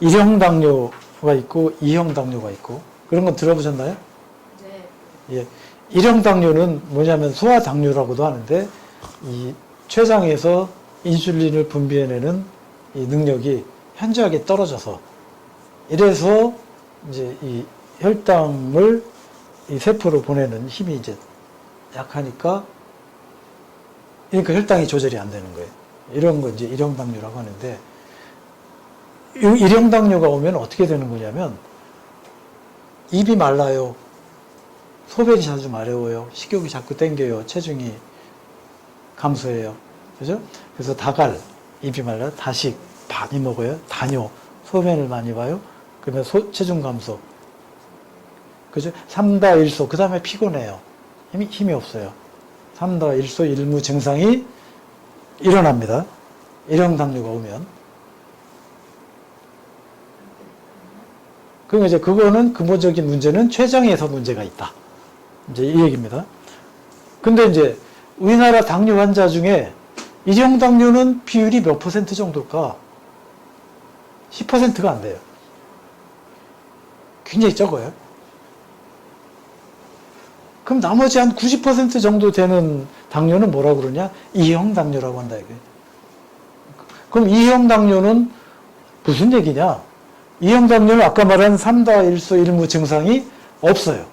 1형 당뇨가 있고 2형 당뇨가 있고, 그런 건 들어보셨나요? 네. 예. 1형 당뇨는 뭐냐면 소아 당뇨라고도 하는데, 이 췌장에서 인슐린을 분비해내는 이 능력이 현저하게 떨어져서, 이래서 이제 이 혈당을 이 세포로 보내는 힘이 이제 약하니까, 그러니까 혈당이 조절이 안 되는 거예요. 이런 거 이제 1형 당뇨라고 하는데, 1형 당뇨가 오면 어떻게 되는 거냐면, 입이 말라요. 소변이 자주 마려워요. 식욕이 자꾸 땡겨요. 체중이 감소해요. 그죠? 그래서 다갈, 입이 말라요. 다식, 많이 먹어요. 다뇨, 소변을 많이 봐요. 그러면 체중 감소. 그죠? 3다1소. 그 다음에 피곤해요. 힘이 없어요. 3다1소 일무 증상이 일어납니다. 일형 당뇨가 오면. 그럼 이제 그거는 근본적인 문제는 췌장에서 문제가 있다. 이제 이 얘기입니다. 근데 이제 우리나라 당뇨 환자 중에 일형 당뇨는 비율이 몇 퍼센트 정도일까? 10%가 안 돼요. 굉장히 적어요. 그럼 나머지 한 90% 정도 되는 당뇨는 뭐라고 그러냐? 2형 당뇨라고 한다 이거예요. 그럼 2형 당뇨는 무슨 얘기냐? 2형 당뇨는 아까 말한 3다1소 일무 증상이 없어요.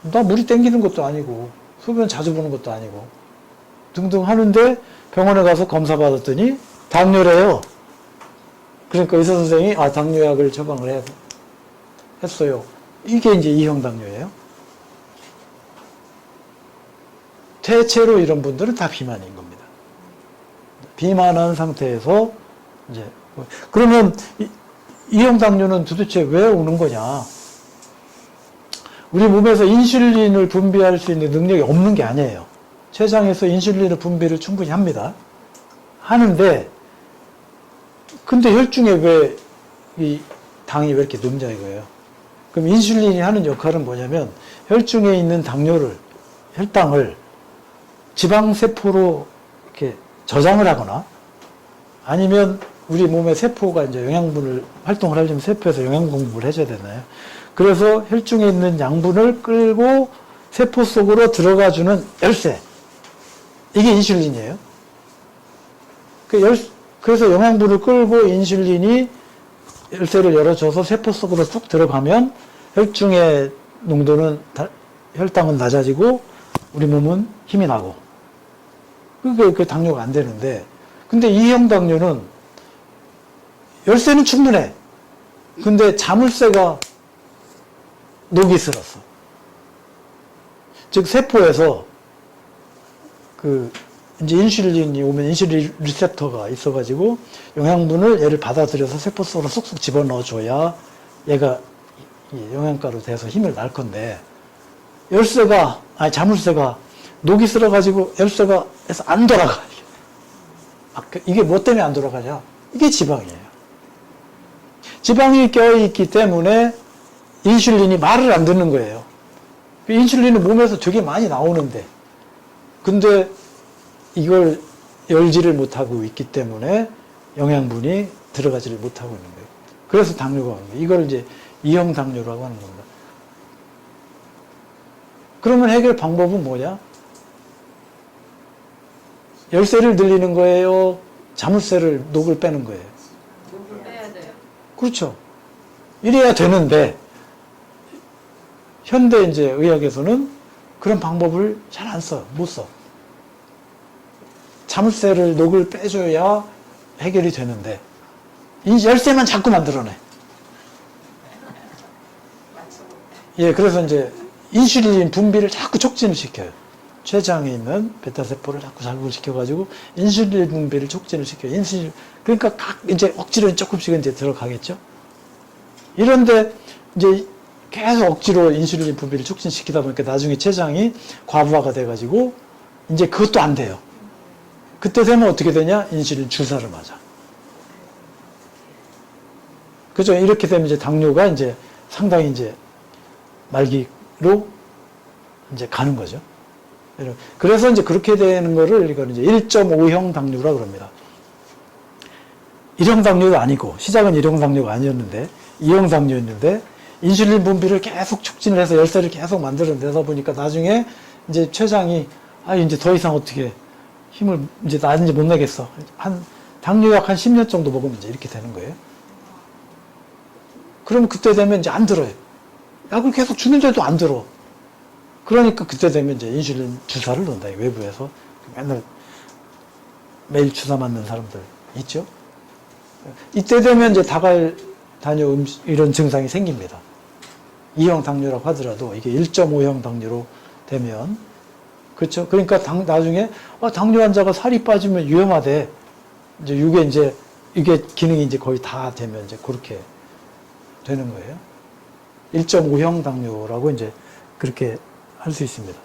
나 물이 땡기는 것도 아니고 소변 자주 보는 것도 아니고 등등 하는데 병원에 가서 검사 받았더니 당뇨래요. 그러니까 의사 선생님이 당뇨약을 처방을 했어요. 이게 이제 2형 당뇨예요. 대체로 이런 분들은 다 비만인 겁니다. 비만한 상태에서 이제 그러면 2형 당뇨는 도대체 왜 오는 거냐? 우리 몸에서 인슐린을 분비할 수 있는 능력이 없는 게 아니에요. 췌장에서 인슐린의 분비를 충분히 합니다. 하는데 근데 혈중에 왜 이 당이 왜 이렇게 높냐 이거예요. 그럼 인슐린이 하는 역할은 뭐냐면 혈중에 있는 당뇨를 혈당을 지방세포로 이렇게 저장을 하거나 아니면 우리 몸의 세포가 이제 영양분을 활동을 하려면 세포에서 영양 공급을 해줘야 되나요? 그래서 혈중에 있는 양분을 끌고 세포 속으로 들어가주는 열쇠. 이게 인슐린이에요. 그래서 영양분을 끌고 인슐린이 열쇠를 열어줘서 세포 속으로 쭉 들어가면 혈중의 농도는 혈당은 낮아지고 우리 몸은 힘이 나고 그게 그 당뇨가 안 되는데 근데 2형 당뇨는 열쇠는 충분해. 근데 자물쇠가 녹이 슬었어. 즉 세포에서 이제 인슐린이 오면 인슐린 리셉터가 있어가지고 영양분을 얘를 받아들여서 세포 속으로 쑥쑥 집어넣어줘야 얘가 영양가로 돼서 힘을 날 건데 자물쇠가 녹이 슬어가지고 열쇠가 해서 안 돌아가. 이게 뭐 때문에 안 돌아가냐? 이게 지방이에요. 지방이 껴있기 때문에 인슐린이 말을 안 듣는 거예요. 인슐린은 몸에서 되게 많이 나오는데 근데 이걸 열지를 못하고 있기 때문에 영양분이 들어가지를 못하고 있는 거예요. 그래서 당뇨가 오는 거예요. 이걸 이제 2형 당뇨라고 하는 겁니다. 그러면 해결 방법은 뭐냐? 열쇠를 늘리는 거예요? 자물쇠를 녹을 빼는 거예요? 녹을 빼야 돼요. 그렇죠. 이래야 되는데 현대 이제 의학에서는 그런 방법을 잘 안 써요. 못 써. 자물쇠를 녹을 빼줘야 해결이 되는데 열쇠만 자꾸 만들어내. 예, 그래서 이제 인슐린 분비를 자꾸 촉진을 시켜요. 췌장에 있는 베타세포를 자꾸 자극을 시켜가지고 인슐린 분비를 촉진을 시켜요. 그러니까 이제 억지로 조금씩 이제 들어가겠죠. 이런데 이제 계속 억지로 인슐린 분비를 촉진시키다 보니까 나중에 췌장이 과부하가 돼가지고 이제 그것도 안 돼요. 그때 되면 어떻게 되냐? 인슐린 주사를 맞아. 그죠? 이렇게 되면 이제 당뇨가 이제 상당히 이제 말기로 이제 가는 거죠. 그래서 이제 그렇게 되는 거를 이건 이제 1.5형 당뇨라고 그럽니다. 1형 당뇨도 아니고, 시작은 1형 당뇨가 아니었는데, 2형 당뇨였는데, 인슐린 분비를 계속 촉진을 해서 열쇠를 계속 만들어내다 보니까 나중에 이제 췌장이, 이제 더 이상 어떻게 힘을 이제 나는지 못 내겠어. 당뇨약 한 10년 정도 먹으면 이제 이렇게 되는 거예요. 그럼 그때 되면 이제 안 들어요. 약을 계속 주는데도 안 들어. 그러니까 그때 되면 이제 인슐린 주사를 넣는다. 외부에서. 맨날 매일 주사 맞는 사람들 있죠? 이때 되면 이제 다갈 당뇨 이런 증상이 생깁니다. 2형 당뇨라고 하더라도 이게 1.5형 당뇨로 되면 그렇죠? 그러니까 나중에 당뇨 환자가 살이 빠지면 위험하대. 이제 이게 이제 이게 기능이 이제 거의 다 되면 이제 그렇게 되는 거예요. 1.5형 당뇨라고 이제 그렇게 할 수 있습니다.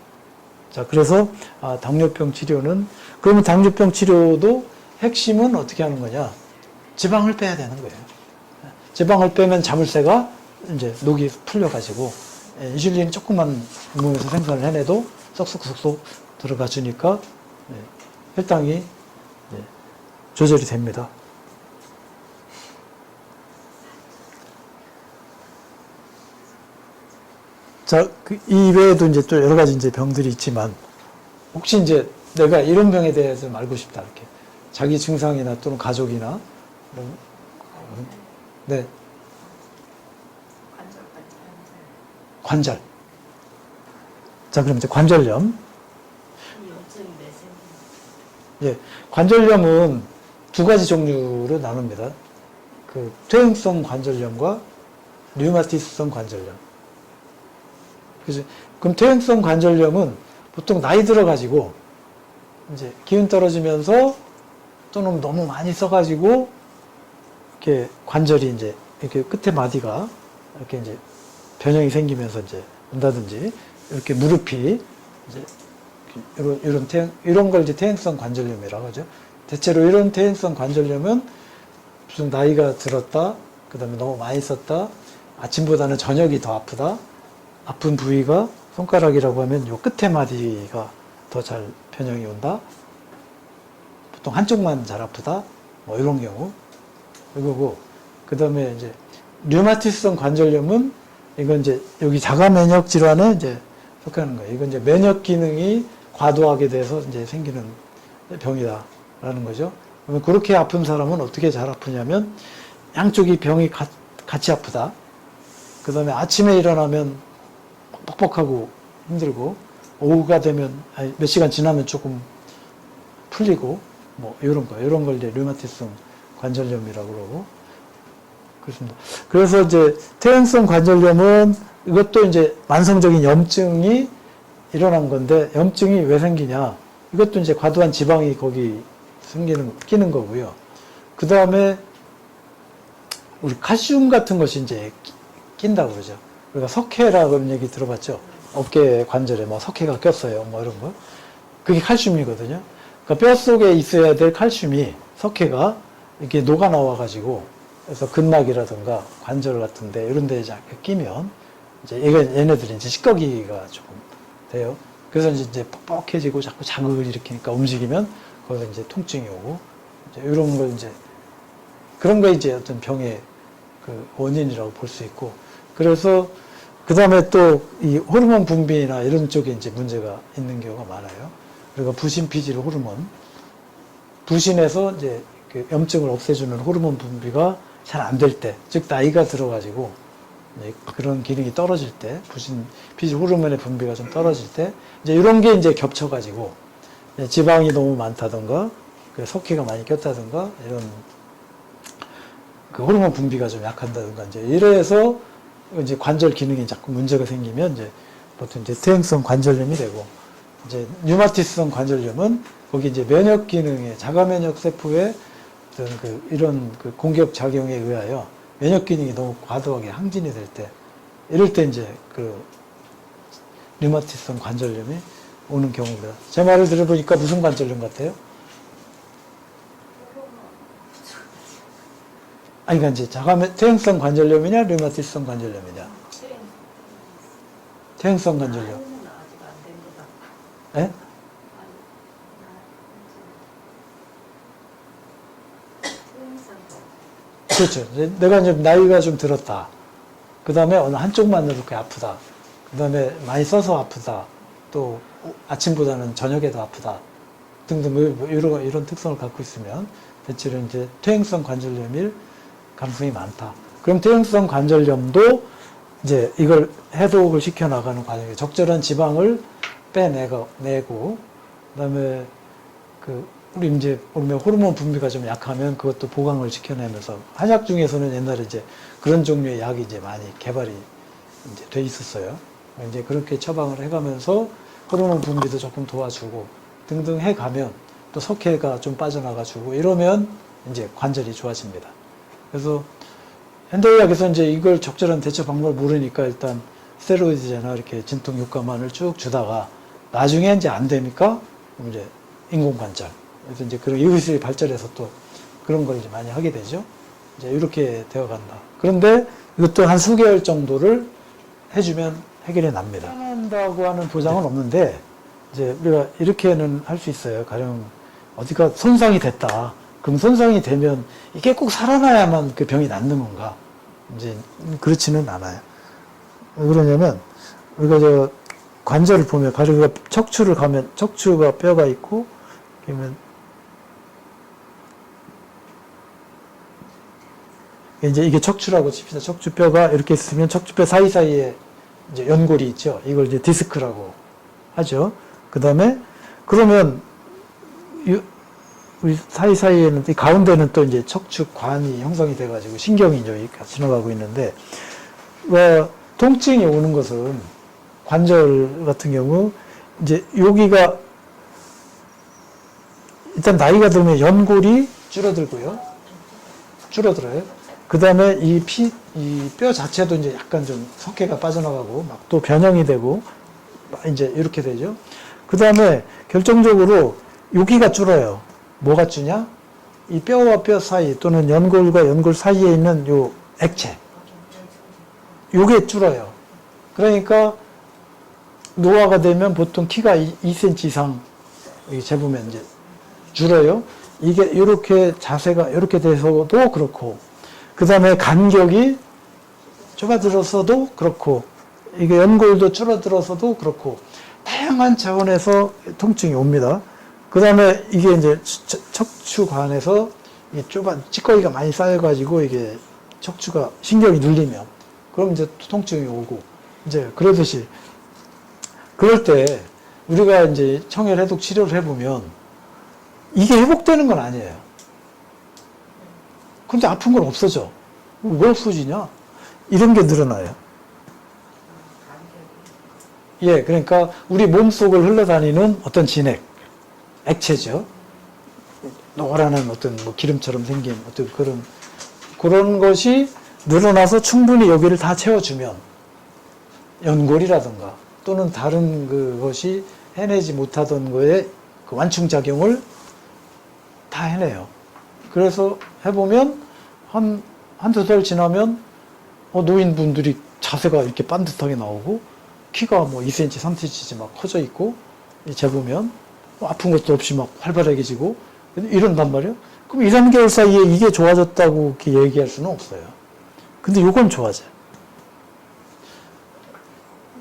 자, 그래서 당뇨병 치료는, 그러면 당뇨병 치료도 핵심은 어떻게 하는 거냐? 지방을 빼야 되는 거예요. 지방을 빼면 자물쇠가 이제 녹이 풀려가지고 인슐린이 조금만 몸에서 생산을 해내도 쏙쏙쏙쏙 들어가 주니까 혈당이 조절이 됩니다. 자, 이 외에도 이제 또 여러 가지 이제 병들이 있지만, 혹시 이제 내가 이런 병에 대해서 좀 알고 싶다, 이렇게. 자기 증상이나 또는 가족이나, 그런, 네, 관절. 자, 그럼 이제 관절염. 예, 관절염은 두 가지 종류로 나눕니다. 그, 퇴행성 관절염과 류마티스성 관절염. 그죠? 그럼 퇴행성 관절염은 보통 나이 들어가지고 이제 기운 떨어지면서 또는 너무 많이 써가지고 이렇게 관절이 이제 이렇게 끝에 마디가 이렇게 이제 변형이 생기면서 이제 온다든지 이렇게 무릎이 이제 이런 걸 이제 퇴행성 관절염이라고 하죠. 대체로 이런 퇴행성 관절염은 무슨 나이가 들었다, 그 다음에 너무 많이 썼다, 아침보다는 저녁이 더 아프다, 아픈 부위가 손가락이라고 하면 요 끝에 마디가 더 잘 변형이 온다. 보통 한쪽만 잘 아프다. 뭐 이런 경우. 이거고. 그 다음에 이제 류마티스성 관절염은 이건 이제 여기 자가 면역 질환에 이제 속하는 거예요. 이건 이제 면역 기능이 과도하게 돼서 이제 생기는 병이다라는 거죠. 그러면 그렇게 아픈 사람은 어떻게 잘 아프냐면 양쪽이 병이 같이 아프다. 그 다음에 아침에 일어나면 뻑뻑하고 힘들고, 오후가 되면 몇 시간 지나면 조금 풀리고, 뭐 이런 걸 이제 류마티성 관절염이라고 그러고 그렇습니다. 그래서 이제 퇴행성 관절염은 이것도 이제 만성적인 염증이 일어난 건데, 염증이 왜 생기냐? 이것도 이제 과도한 지방이 거기 끼는 거고요. 그 다음에 우리 칼슘 같은 것이 이제 낀다고 그러죠. 우리가 석회라고 얘기 들어봤죠? 어깨 관절에 뭐 석회가 꼈어요. 뭐 이런 거. 그게 칼슘이거든요. 그러니까 뼈 속에 있어야 될 칼슘이, 석회가 이렇게 녹아 나와가지고, 그래서 근막이라든가 관절 같은데, 이런 데에 끼면, 이제 얘네들이 이제 찌꺼기가 조금 돼요. 그래서 이제 뻑뻑해지고 자꾸 자극을 일으키니까 움직이면 거기서 이제 통증이 오고, 이제 이런 걸 이제, 그런 거 이제 어떤 병의 그 원인이라고 볼 수 있고, 그래서 그 다음에 또 이 호르몬 분비나 이런 쪽에 이제 문제가 있는 경우가 많아요. 그리고 부신피질 호르몬, 부신에서 이제 그 염증을 없애주는 호르몬 분비가 잘 안 될 때, 즉 나이가 들어가지고 그런 기능이 떨어질 때, 부신피질 호르몬의 분비가 좀 떨어질 때, 이제 이런 게 이제 겹쳐가지고 지방이 너무 많다든가, 그 석회가 많이 꼈다든가, 이런 그 호르몬 분비가 좀 약한다든가, 이제 이래서 이제 관절 기능이 자꾸 문제가 생기면 이제 보통 이제 퇴행성 관절염이 되고, 이제 류마티스성 관절염은 거기 이제 면역 기능에, 자가 면역 세포의 어떤 이런 공격 작용에 의하여 면역 기능이 너무 과도하게 항진이 될 때, 이럴 때 이제 류마티스성 관절염이 오는 경우입니다. 제 말을 들어보니까 무슨 관절염 같아요? 아니, 그러니까 이제 퇴행성 관절염이냐, 류마티스성 관절염이냐? 퇴행성 관절염. 예? 그렇죠. 내가 이제 나이가 좀 들었다. 그 다음에 어느 한쪽만 이렇게 아프다. 그 다음에 많이 써서 아프다. 또 아침보다는 저녁에 더 아프다. 등등 이런 특성을 갖고 있으면 대체로 이제 퇴행성 관절염일 가능성이 많다. 그럼 퇴행성 관절염도 이제 이걸 해독을 시켜 나가는 과정에 적절한 지방을 빼내고, 그다음에 우리 이제 보면 호르몬 분비가 좀 약하면 그것도 보강을 시켜내면서, 한약 중에서는 옛날에 이제 그런 종류의 약이 이제 많이 개발이 이제 돼 있었어요. 이제 그렇게 처방을 해가면서 호르몬 분비도 조금 도와주고 등등 해가면, 또 석회가 좀 빠져나가주고 이러면 이제 관절이 좋아집니다. 그래서 현대의학에서 이제 이걸 적절한 대처 방법을 모르니까 일단 스테로이드제나 이렇게 진통 효과만을 쭉 주다가 나중에 이제 안 되니까 그럼 이제 인공관절. 그래서 이제 그런 의술이 발전해서 또 그런 걸 이제 많이 하게 되죠. 이제 이렇게 되어 간다. 그런데 이것도 한 수개월 정도를 해주면 해결이 납니다. 한다고 하는 보장은 없는데 이제 우리가 이렇게는 할 수 있어요. 가령 어디가 손상이 됐다. 그럼 손상이 되면 이게 꼭 살아나야만 그 병이 낫는 건가? 이제 그렇지는 않아요. 왜 그러냐면 우리가 저 관절을 보면 가령 우리가 척추를 가면 척추가 뼈가 있고 그러면 이제 이게 척추라고 칩시다. 척추뼈가 이렇게 있으면 척추뼈 사이사이에 이제 연골이 있죠. 이걸 이제 디스크라고 하죠. 그 다음에 그러면 우리 사이사이에는 이 가운데는 또 이제 척추관이 형성이 돼가지고 신경이 이제 지나가고 있는데 통증이 오는 것은 관절 같은 경우 이제 여기가 일단 나이가 들면 연골이 줄어들고요. 줄어들어요. 그 다음에 이 뼈 자체도 이제 약간 좀 석회가 빠져나가고 막 또 변형이 되고 이제 이렇게 되죠. 그 다음에 결정적으로 여기가 줄어요. 뭐가 주냐? 이 뼈와 뼈 사이 또는 연골과 연골 사이에 있는 요 액체. 요게 줄어요. 그러니까 노화가 되면 보통 키가 2cm 이상 재보면 이제 줄어요. 이게 이렇게 자세가 이렇게 돼서도 그렇고, 그 다음에 간격이 좁아들어서도 그렇고, 이게 연골도 줄어들어서도 그렇고, 다양한 차원에서 통증이 옵니다. 그 다음에 이게 이제 척추관에서 이게 찌꺼기가 많이 쌓여가지고 이게 척추가 신경이 눌리면, 그럼 이제 통증이 오고, 이제 그러듯이, 그럴 때 우리가 이제 청열 해독 치료를 해보면 이게 회복되는 건 아니에요. 근데 아픈 건 없어져. 왜 없어지냐? 이런 게 늘어나요. 예, 그러니까 우리 몸속을 흘러다니는 어떤 진액, 액체죠. 노란한 어떤 뭐 기름처럼 생긴 어떤 그런 것이 늘어나서 충분히 여기를 다 채워주면 연골이라든가 또는 다른 그것이 해내지 못하던 거에 그 완충작용을 다 해내요. 그래서 해보면 한두 달 지나면 노인분들이 자세가 이렇게 반듯하게 나오고 키가 뭐 2cm, 3cm 막 커져 있고 재보면 아픈 것도 없이 막 활발해지고 이런단 말이에요. 그럼 2, 3개월 사이에 이게 좋아졌다고 이렇게 얘기할 수는 없어요. 근데 이건 좋아져요.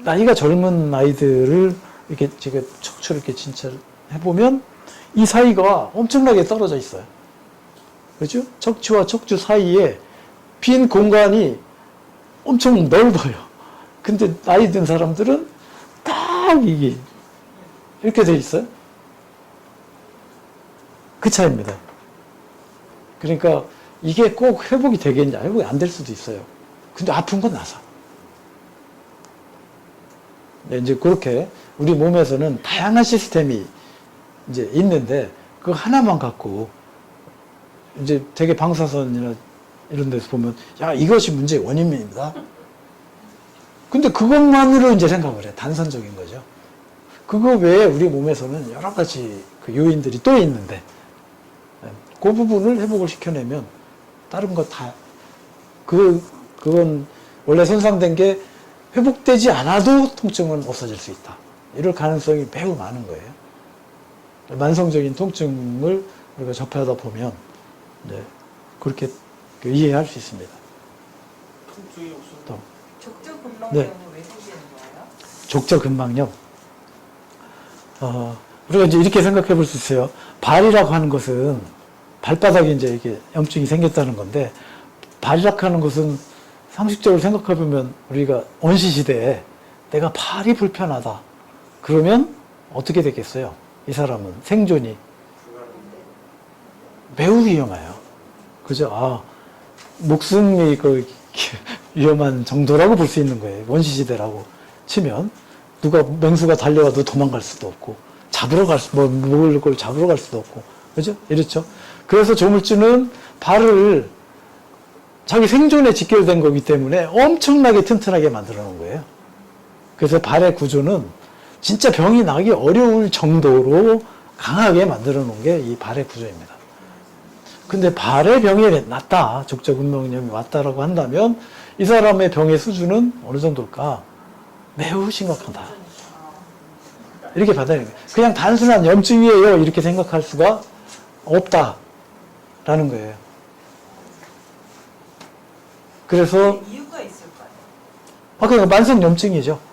나이가 젊은 아이들을 이렇게 제가 척추를 이렇게 진찰 해보면 이 사이가 엄청나게 떨어져 있어요. 그렇죠? 척추와 척추 사이에 빈 공간이 엄청 넓어요. 근데 나이 든 사람들은 딱 이게 이렇게 돼 있어요. 그 차이입니다. 그러니까 이게 꼭 회복이 되겠냐? 회복이 안 될 수도 있어요. 근데 아픈 건 나서. 네, 이제 그렇게 우리 몸에서는 다양한 시스템이 이제 있는데 그거 하나만 갖고 이제 되게 방사선이나 이런 데서 보면 야, 이것이 문제의 원인입니다. 근데 그것만으로 이제 생각을 해. 단선적인 거죠. 그거 외에 우리 몸에서는 여러 가지 그 요인들이 또 있는데 그 부분을 회복을 시켜내면 다른 거 다 그건 원래 손상된 게 회복되지 않아도 통증은 없어질 수 있다. 이럴 가능성이 매우 많은 거예요. 만성적인 통증을 우리가 접하다 보면 그렇게 이해할 수 있습니다. 통증이 없어도 족저근막염은 네. 왜 생기는 거예요? 족저근막염. 우리가 이제 이렇게 생각해 볼 수 있어요. 발이라고 하는 것은 발바닥에 이제 이렇게 염증이 생겼다는 건데, 발이라고 하는 것은 상식적으로 생각해 보면 우리가 원시시대에 내가 발이 불편하다. 그러면 어떻게 되겠어요? 이 사람은 생존이 매우 위험해요. 그죠? 목숨이 위험한 정도라고 볼 수 있는 거예요. 원시시대라고 치면. 누가 맹수가 달려와도 도망갈 수도 없고, 먹을 걸 잡으러 갈 수도 없고, 그죠? 이렇죠? 그래서 조물주는 발을 자기 생존에 직결된 거기 때문에 엄청나게 튼튼하게 만들어 놓은 거예요. 그래서 발의 구조는 진짜 병이 나기 어려울 정도로 강하게 만들어 놓은 게 이 발의 구조입니다. 근데 발의 병이 났다, 족저근막염이 왔다라고 한다면 이 사람의 병의 수준은 어느 정도일까? 매우 심각하다. 이렇게 받아야 돼요. 그냥 단순한 염증이에요, 이렇게 생각할 수가 없다라는 거예요. 그래서 이유가 있을까요? 그러니까 만성 염증이죠.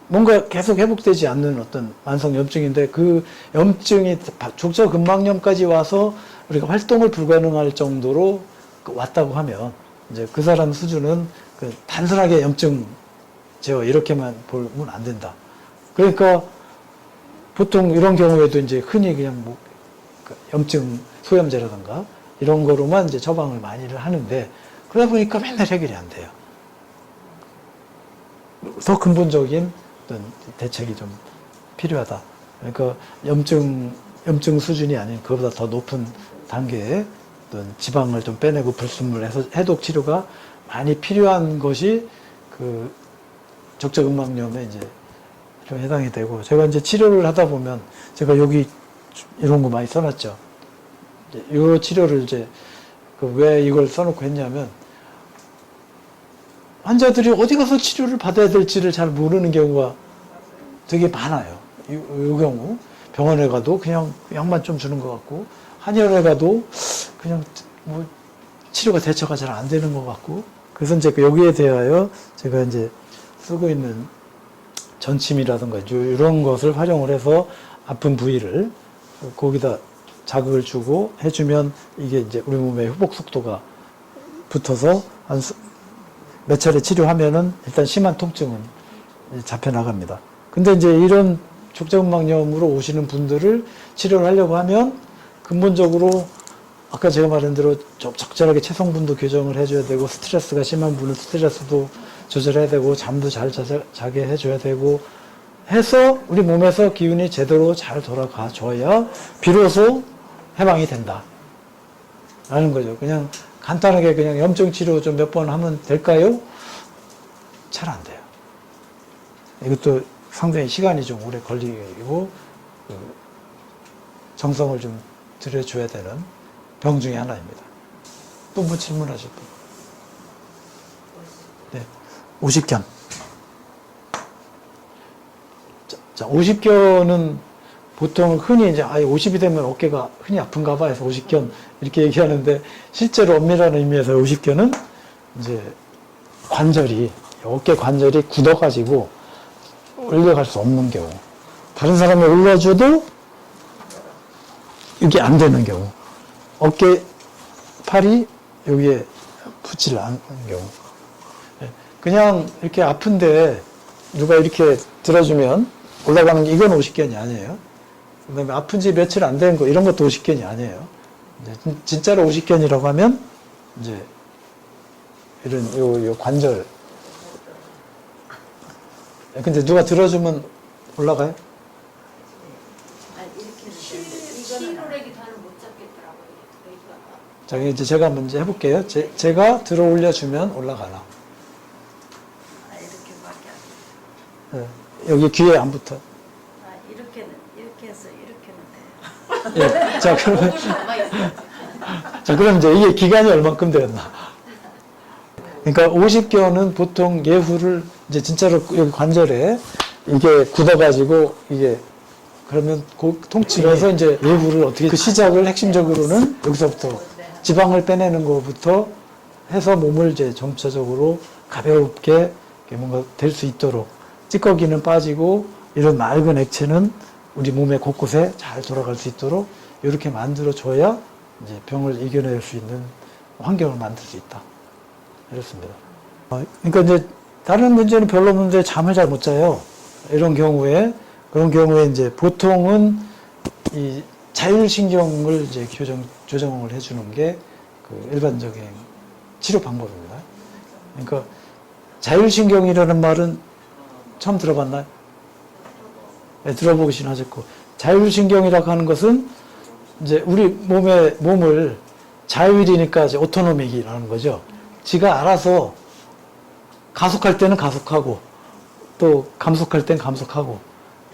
뭔가 계속 회복되지 않는 어떤 만성 염증인데 그 염증이 족저근막염까지 와서 우리가 활동을 불가능할 정도로 왔다고 하면 이제 그 사람 수준은 그 단순하게 염증 제어 이렇게만 보면 안 된다. 그러니까 보통 이런 경우에도 이제 흔히 그냥 뭐 염증 소염제라든가 이런 거로만 이제 처방을 많이를 하는데 그러다 보니까 맨날 해결이 안 돼요. 더 근본적인 어떤 대책이 좀 필요하다. 그러니까 염증 수준이 아닌 그보다 더 높은 단계의 어떤 지방을 좀 빼내고 불순물 해독 치료가 많이 필요한 것이 그 족저근막염에 이제 좀 해당이 되고, 제가 이제 치료를 하다 보면 제가 여기 이런 거 많이 써놨죠. 이 치료를 이제 왜 이걸 써놓고 했냐면 환자들이 어디 가서 치료를 받아야 될지를 잘 모르는 경우가 되게 많아요. 이 경우 병원에 가도 그냥 약만 좀 주는 것 같고, 한의원에 가도 그냥 뭐 치료가 대처가 잘 안 되는 것 같고, 그래서 이제 여기에 대하여 제가 이제 쓰고 있는 전침이라든가 이런 것을 활용을 해서 아픈 부위를 거기다 자극을 주고 해주면 이게 이제 우리 몸의 회복 속도가 붙어서 한 몇 차례 치료하면은 일단 심한 통증은 잡혀 나갑니다. 근데 이제 이런 족저근막염으로 오시는 분들을 치료를 하려고 하면 근본적으로 아까 제가 말한 대로 적절하게 체성분도 교정을 해줘야 되고, 스트레스가 심한 분은 스트레스도 조절해야 되고, 잠도 잘 자게 해줘야 되고 해서 우리 몸에서 기운이 제대로 잘 돌아가 줘야 비로소 해방이 된다 라는 거죠. 그냥 간단하게 그냥 염증 치료 좀 몇 번 하면 될까요? 잘 안 돼요. 이것도 상당히 시간이 좀 오래 걸리고 정성을 좀 들여줘야 되는 병 중에 하나입니다. 또 뭐 질문하실 분? 네, 오십견. 자, 오십견은 보통 흔히 이제 50이 되면 어깨가 흔히 아픈가 봐 해서 오십견 이렇게 얘기하는데, 실제로 엄밀한 의미에서 오십견은 이제 관절이, 어깨 관절이 굳어가지고 올려갈 수 없는 경우, 다른 사람이 올려줘도 이게 안 되는 경우, 어깨 팔이 여기에 붙질 않는 경우, 그냥 이렇게 아픈데 누가 이렇게 들어주면 올라가는 게, 이건 오십견이 아니에요. 그 다음에 아픈 지 며칠 안 된 거, 이런 것도 오십견이 아니에요. 이제 진짜로 오십견이라고 하면 이제 이런 요 관절. 근데 누가 들어주면 올라가요? 실오래기 단을 못 잡겠더라고요. 자, 이제 제가 먼저 해볼게요. 제가 들어 올려주면 올라가나? 이렇게밖에 안 돼. 네. 여기 귀에 안 붙어. 이렇게 해서 이렇게는 돼요. 예. 자, 그러면, 자, 그럼 이제 이게 기간이 얼만큼 되었나? 그러니까 50견은 보통 예후를 이제 진짜로 여기 관절에 이게 굳어가지고 이게 그러면 통증에서 이제 예후를 어떻게 그 시작을 핵심적으로는 여기서부터 지방을 빼내는 것부터 해서 몸을 이제 점차적으로 가볍게 뭔가 될 수 있도록, 찌꺼기는 빠지고 이런 맑은 액체는 우리 몸의 곳곳에 잘 돌아갈 수 있도록 이렇게 만들어줘야 이제 병을 이겨낼 수 있는 환경을 만들 수 있다. 이렇습니다. 그러니까 이제 다른 문제는 별로 없는데 잠을 잘 못 자요. 이런 경우에, 그런 경우에 이제 보통은 이 자율신경을 이제 조정을 해주는 게 그 일반적인 치료 방법입니다. 그러니까 자율신경이라는 말은 처음 들어봤나요? 네, 들어보시긴 하셨고, 자율신경이라고 하는 것은 이제 우리 몸을 자율이니까 이제 오토노믹이라는 거죠. 지가 알아서 가속할 때는 가속하고 또 감속할 때는 감속하고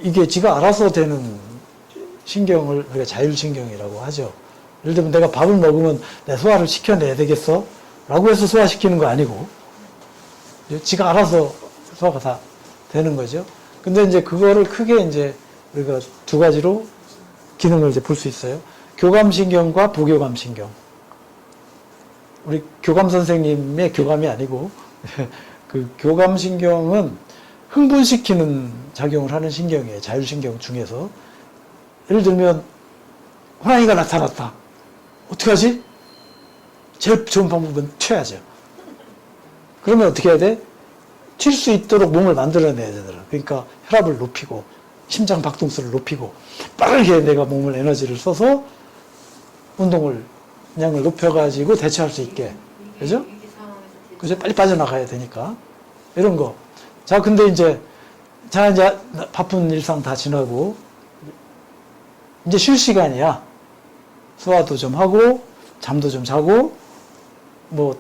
이게 지가 알아서 되는 신경을 우리가 자율신경이라고 하죠. 예를 들면 내가 밥을 먹으면 내 소화를 시켜내야 되겠어? 라고 해서 소화시키는 거 아니고 지가 알아서 소화가 다 되는 거죠. 근데 이제 그거를 크게 이제 우리가 두 가지로 기능을 이제 볼 수 있어요. 교감신경과 부교감신경. 우리 교감 선생님의 교감이 아니고 그 교감신경은 흥분시키는 작용을 하는 신경이에요. 자율신경 중에서. 예를 들면 호랑이가 나타났다. 어떡하지? 제일 좋은 방법은 튀어야죠. 그러면 어떻게 해야 돼? 튈 수 있도록 몸을 만들어내야 되더라. 그러니까 혈압을 높이고 심장 박동수를 높이고 빠르게 내가 몸을 에너지를 써서 운동을 양을 높여가지고 대처할 수 있게. 그죠? 그죠? 빨리 빠져나가야 되니까. 이런 거. 자, 근데 이제 바쁜 일상 다 지나고 이제 쉴 시간이야. 소화도 좀 하고 잠도 좀 자고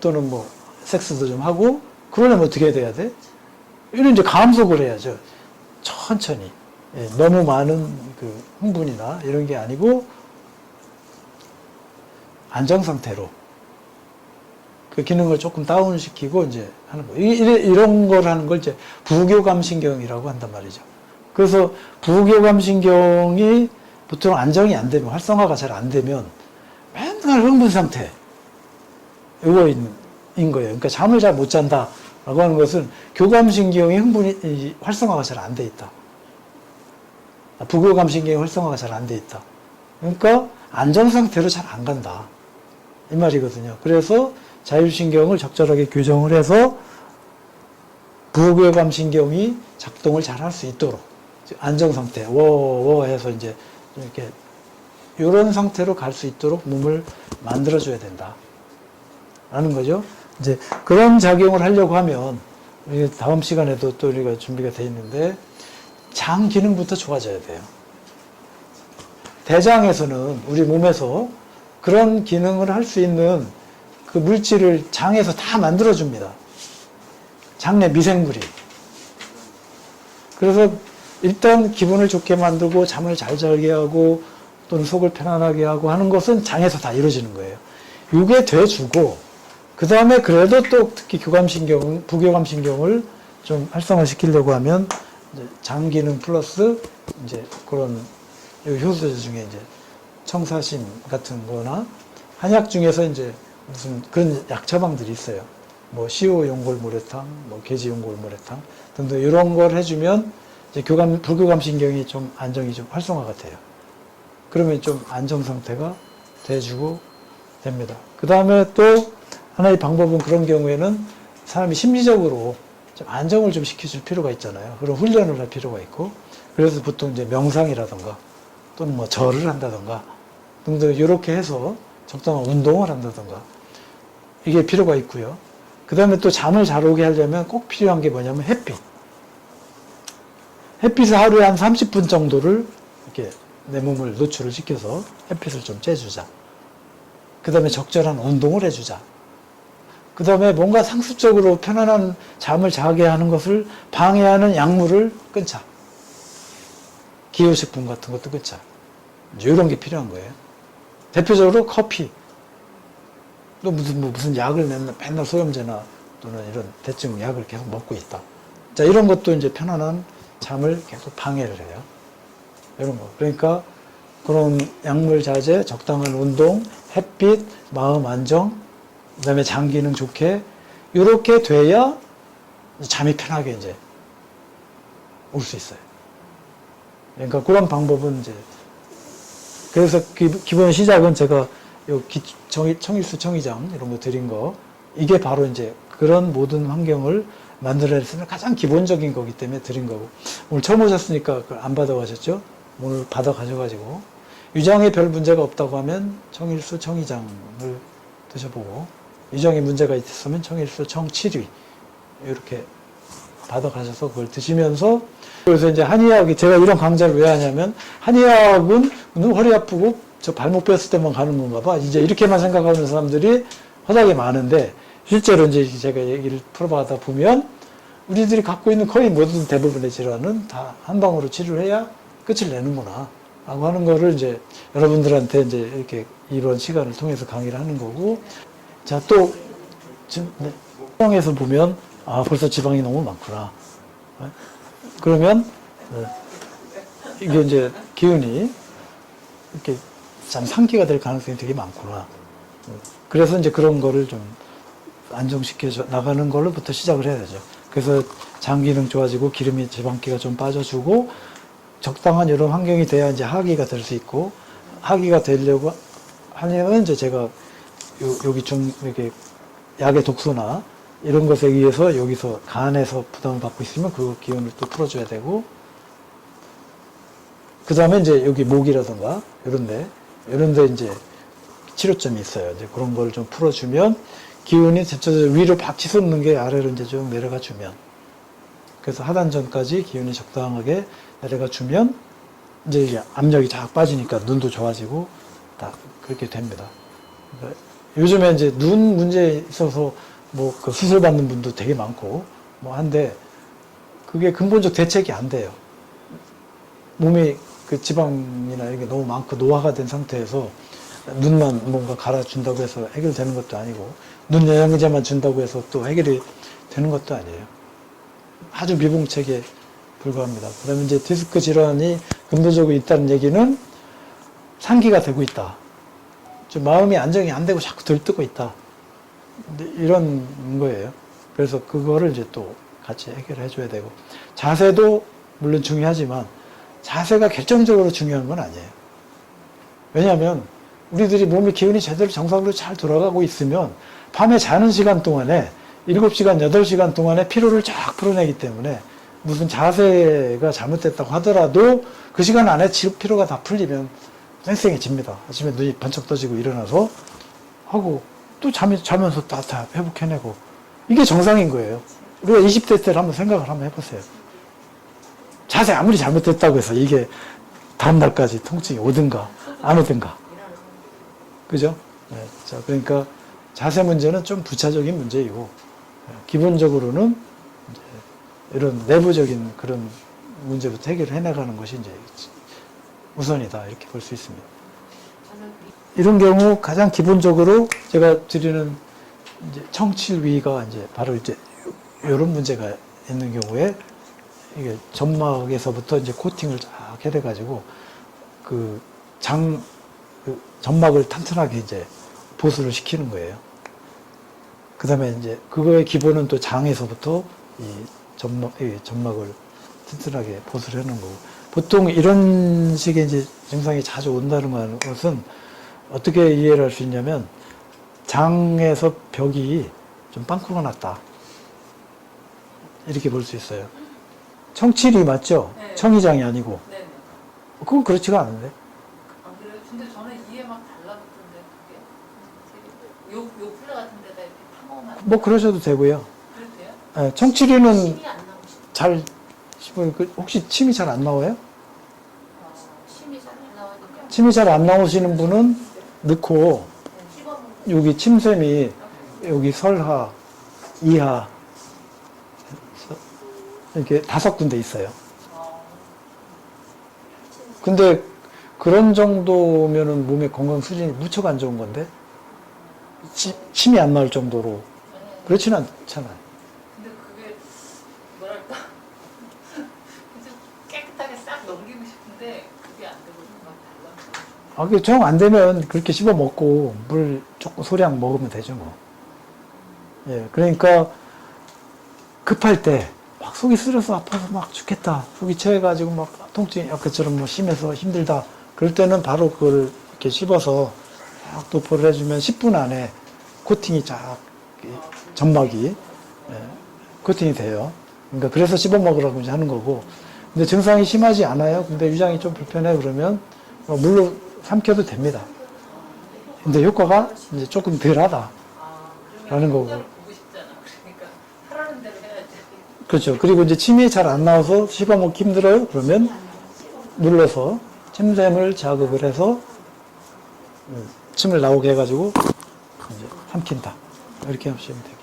또는 섹스도 좀 하고 그러려면 어떻게 돼야 돼? 이런 이제 감속을 해야죠. 천천히. 예, 너무 많은 그 흥분이나 이런 게 아니고 안정 상태로 그 기능을 조금 다운시키고 이제 하는 거. 이런 걸 하는 걸 이제 부교감신경이라고 한단 말이죠. 그래서 부교감신경이 보통 안정이 안 되면, 활성화가 잘 안 되면 맨날 흥분 상태. 이거인 거예요. 그러니까 잠을 잘 못 잔다라고 하는 것은 교감신경이 활성화가 잘 안 돼 있다. 부교감신경이 활성화가 잘 안 돼 있다. 그러니까 안정 상태로 잘 안 간다. 이 말이거든요. 그래서 자율신경을 적절하게 교정을 해서 부교감신경이 작동을 잘 할 수 있도록 안정 상태, 워워 해서 이제 이렇게 이런 상태로 갈 수 있도록 몸을 만들어줘야 된다. 라는 거죠. 이제 그런 작용을 하려고 하면 다음 시간에도 또 우리가 준비가 돼 있는데 장 기능부터 좋아져야 돼요. 대장에서는 우리 몸에서 그런 기능을 할 수 있는 그 물질을 장에서 다 만들어줍니다. 장내 미생물이. 그래서 일단 기분을 좋게 만들고 잠을 잘 자게 하고 또는 속을 편안하게 하고 하는 것은 장에서 다 이루어지는 거예요. 이게 돼주고 그 다음에 그래도 또 특히 부교감신경을 좀 활성화시키려고 하면 이제 장 기능 플러스 이제 그런 효소제 중에 이제 청사심 같은 거나 한약 중에서 이제 무슨 그런 약 처방들이 있어요. 시오 용골모래탕, 계지 용골모래탕 등등 이런 걸 해주면 이제 부교감신경이 좀 안정이 좀 활성화가 돼요. 그러면 좀 안정 상태가 돼주고 됩니다. 그 다음에 또 하나의 방법은 그런 경우에는 사람이 심리적으로 좀 안정을 좀 시켜줄 필요가 있잖아요. 그런 훈련을 할 필요가 있고 그래서 보통 이제 명상이라던가 또는 절을 한다던가 등등 이렇게 해서 적당한 운동을 한다던가 이게 필요가 있고요. 그 다음에 또 잠을 잘 오게 하려면 꼭 필요한 게 뭐냐면 햇빛. 햇빛을 하루에 한 30분 정도를 이렇게 내 몸을 노출을 시켜서 햇빛을 좀 쬐주자. 그 다음에 적절한 운동을 해주자. 그 다음에 뭔가 상습적으로 편안한 잠을 자게 하는 것을 방해하는 약물을 끊자. 기호식품 같은 것도 끊자. 이런 게 필요한 거예요. 대표적으로 커피. 또 무슨 약을 맨날 소염제나 또는 이런 대증 약을 계속 먹고 있다. 자, 이런 것도 이제 편안한 잠을 계속 방해를 해요. 이런 거. 그러니까 그런 약물 자제, 적당한 운동, 햇빛, 마음 안정, 그 다음에 장 기능 좋게, 이렇게 돼야 잠이 편하게 이제 올 수 있어요. 그러니까 그런 방법은 이제, 그래서 기본 시작은 제가 청일수 청의장 이런 거 드린 거, 이게 바로 이제 그런 모든 환경을 만들어낼 수 있는 가장 기본적인 거기 때문에 드린 거고, 오늘 처음 오셨으니까 그걸 안 받아가셨죠? 오늘 받아가셔가지고, 유장에 별 문제가 없다고 하면 청일수 청의장을 드셔보고, 유장에 문제가 있으면 청일수 청칠위 이렇게 받아가셔서 그걸 드시면서, 그래서 이제 한의학이, 제가 이런 강좌를 왜 하냐면, 한의학은 허리 아프고 저 발목 뺐을 때만 가는 건가 봐. 이제 이렇게만 생각하는 사람들이 허다하게 많은데, 실제로 이제 제가 얘기를 풀어봐다 보면, 우리들이 갖고 있는 거의 모든 대부분의 질환은 다 한 방으로 치료를 해야 끝을 내는구나. 라고 하는 거를 이제 여러분들한테 이제 이렇게 이런 시간을 통해서 강의를 하는 거고, 자, 또, 지금, 지방에서 보면, 아, 벌써 지방이 너무 많구나. 그러면, 이게 이제 기운이 이렇게 참 상기가 될 가능성이 되게 많구나. 그래서 이제 그런 거를 좀 안정시켜 나가는 걸로부터 시작을 해야 되죠. 그래서 장 기능 좋아지고 기름이 지방기가 좀 빠져주고 적당한 이런 환경이 돼야 이제 하기가 될 수 있고, 하기가 되려고 하려면 이제 제가 여기 좀 이렇게 약의 독소나 이런 것에 의해서 여기서 간에서 부담을 받고 있으면 그 기운을 또 풀어줘야 되고, 그 다음에 이제 여기 목이라든가 이런데 이제 치료점이 있어요. 이제 그런 걸 좀 풀어주면 기운이 전체적으로 위로 팍 치솟는 게 아래로 이제 좀 내려가 주면, 그래서 하단전까지 기운이 적당하게 내려가 주면 이제 압력이 쫙 빠지니까 눈도 좋아지고 다 그렇게 됩니다. 그러니까 요즘에 이제 눈 문제에 있어서 뭐 그 수술 받는 분도 되게 많고 뭐 한데 그게 근본적 대책이 안 돼요. 몸이 그 지방이나 이게 너무 많고 노화가 된 상태에서 눈만 뭔가 갈아준다고 해서 해결되는 것도 아니고, 눈 영양제만 준다고 해서 또 해결이 되는 것도 아니에요. 아주 미봉책에 불과합니다. 그 다음에 이제 디스크 질환이 근본적으로 있다는 얘기는 상기가 되고 있다. 좀 마음이 안정이 안 되고 자꾸 들뜨고 있다. 이런 거예요. 그래서 그거를 이제 또 같이 해결해 줘야 되고, 자세도 물론 중요하지만 자세가 결정적으로 중요한 건 아니에요. 왜냐하면 우리들이 몸의 기운이 제대로 정상으로 잘 돌아가고 있으면 밤에 자는 시간 동안에 7시간, 8시간 동안에 피로를 쫙 풀어내기 때문에 무슨 자세가 잘못됐다고 하더라도 그 시간 안에 피로가 다 풀리면 쌩쌩해집니다. 아침에 눈이 번쩍 떠지고 일어나서 하고 또 자면서 다 회복해내고, 이게 정상인 거예요. 우리가 20대 때를 한번 생각을 한번 해보세요. 자세 아무리 잘못됐다고 해서 이게 다음날까지 통증이 오든가 안 오든가. 그죠? 네. 자, 그러니까 자세 문제는 좀 부차적인 문제이고, 기본적으로는 이제 이런 내부적인 그런 문제부터 해결을 해나가는 것이 이제 우선이다. 이렇게 볼 수 있습니다. 이런 경우 가장 기본적으로 제가 드리는 이제 청칠위가 이제 바로 이제 이런 문제가 있는 경우에 이게 점막에서부터 이제 코팅을 쫙 해가지고 그 점막을 튼튼하게 이제 보수를 시키는 거예요. 그 다음에 이제 그거의 기본은 또 장에서부터 이 점막을 튼튼하게 보수를 하는 거고, 보통 이런 식의 이제 증상이 자주 온다는 것은 어떻게 이해를 할 수 있냐면, 장에서 벽이 좀 빵꾸가 났다. 이렇게 볼 수 있어요. 청칠이 맞죠? 네. 청이장이 아니고. 네네. 그건 그렇지가 않은데. 아, 그래요? 근데 저는 이해 막 달라붙던데, 그게. 요 플레 같은 데다 이렇게 파먹으면 안 뭐 그러셔도 되고요. 그래도 돼요? 네, 청칠이는 침이 안 나오시죠? 잘, 혹시 침이 잘 안 나와요? 침이 잘 안 나오니까 침이 잘 안 나오시는 분은 넣고, 씹어먹는 여기 침샘이 여기 설하, 이하 이렇게 5군데 있어요. 근데 그런 정도면은 몸의 건강 수준이 무척 안 좋은 건데, 침이 안 나올 정도로 그렇지는 않잖아요. 근데 그게 뭐랄까 그냥 깨끗하게 싹 넘기고 싶은데 그게 안 되고 막 달라. 그게 정 안 되면 그렇게 씹어 먹고 물 조금 소량 먹으면 되죠 뭐. 예, 그러니까 급할 때 막 속이 쓰려서 아파서 막 죽겠다, 속이 체해가지고 막 통증이 아까처럼 뭐 심해서 힘들다, 그럴 때는 바로 그걸 이렇게 씹어서 쫙 도포를 해주면 10분 안에 코팅이 쫙 점막이 코팅이 돼요. 그러니까 그래서 씹어 먹으라고 이제 하는 거고, 근데 증상이 심하지 않아요. 근데 위장이 좀 불편해 그러면 물로 삼켜도 됩니다. 근데 효과가 이제 조금 덜하다 라는 거고. 보고 싶잖아. 그러니까 하라는 대로 해야지. 그렇죠. 그리고 이제 침이 잘 안 나와서 씹어먹기 힘들어요. 그러면 눌러서 침샘을 자극을 해서 침을 나오게 해가지고 이제 삼킨다. 이렇게 하시면 되고.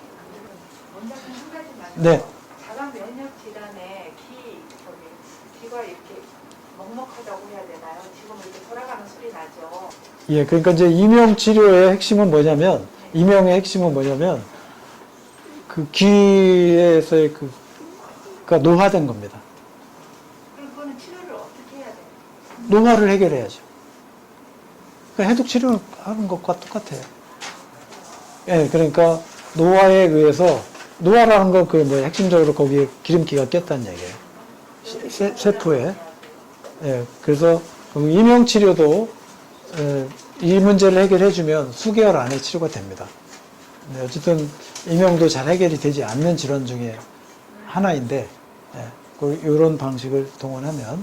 원장님 한 가지만. 네. 자가 면역 질환에 귀가 이렇게 먹먹하다고 해야 되나요? 지금 이렇게 돌아가는 소리 나죠. 예, 그러니까 이제 이명 치료의 핵심은 뭐냐면, 이명의 핵심은 뭐냐면, 그 귀에서의 그러니까 노화된 겁니다. 그럼 그거는 치료를 어떻게 해야 돼요? 노화를 해결해야죠. 그러니까 해독 치료하는 것과 똑같아요. 예, 그러니까 노화에 의해서 노화라는 건 그 뭐 핵심적으로 거기에 기름기가 꼈다는 얘기예요. 세포에. 예, 그래서 그 이명 치료도 이 문제를 해결해주면 수개월 안에 치료가 됩니다. 네, 어쨌든 이명도 잘 해결이 되지 않는 질환 중에 하나인데 이런 방식을 동원하면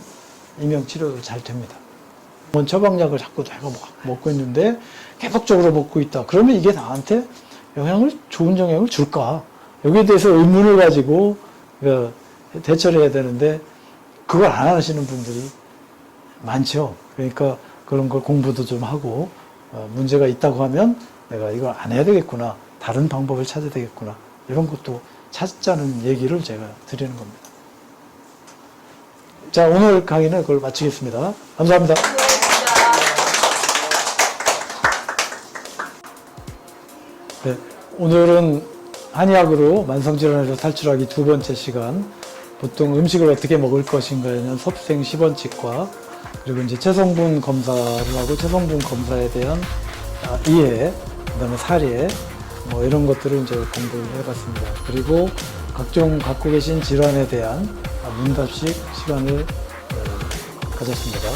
이명 치료도 잘 됩니다. 처방약을 자꾸 내가 먹고 있는데 계속적으로 먹고 있다. 그러면 이게 나한테 좋은 영향을 줄까? 여기에 대해서 의문을 가지고 대처를 해야 되는데 그걸 안 하시는 분들이 많죠. 그러니까 그런 걸 공부도 좀 하고 문제가 있다고 하면 내가 이걸 안 해야 되겠구나. 다른 방법을 찾아야 되겠구나. 이런 것도 찾자는 얘기를 제가 드리는 겁니다. 자, 오늘 강의는 그걸 마치겠습니다. 감사합니다. 네, 오늘은 한의학으로 만성질환에서 탈출하기 2번째 시간, 보통 음식을 어떻게 먹을 것인가에 대한 섭생 10원칙과 그리고 이제 체성분 검사를 하고 체성분 검사에 대한 이해, 그 다음에 사례, 뭐 이런 것들을 이제 공부를 해봤습니다. 그리고 각종 갖고 계신 질환에 대한 문답식 시간을 가졌습니다.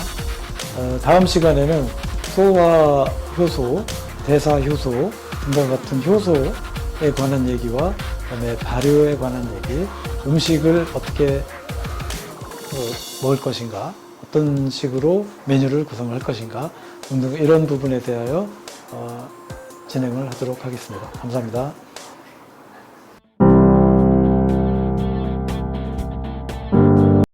다음 시간에는 소화 효소, 대사 효소 등과 같은 효소에 관한 얘기와 그다음에 발효에 관한 얘기, 음식을 어떻게 먹을 것인가, 어떤 식으로 메뉴를 구성할 것인가 등등 이런 부분에 대하여 진행을 하도록 하겠습니다. 감사합니다.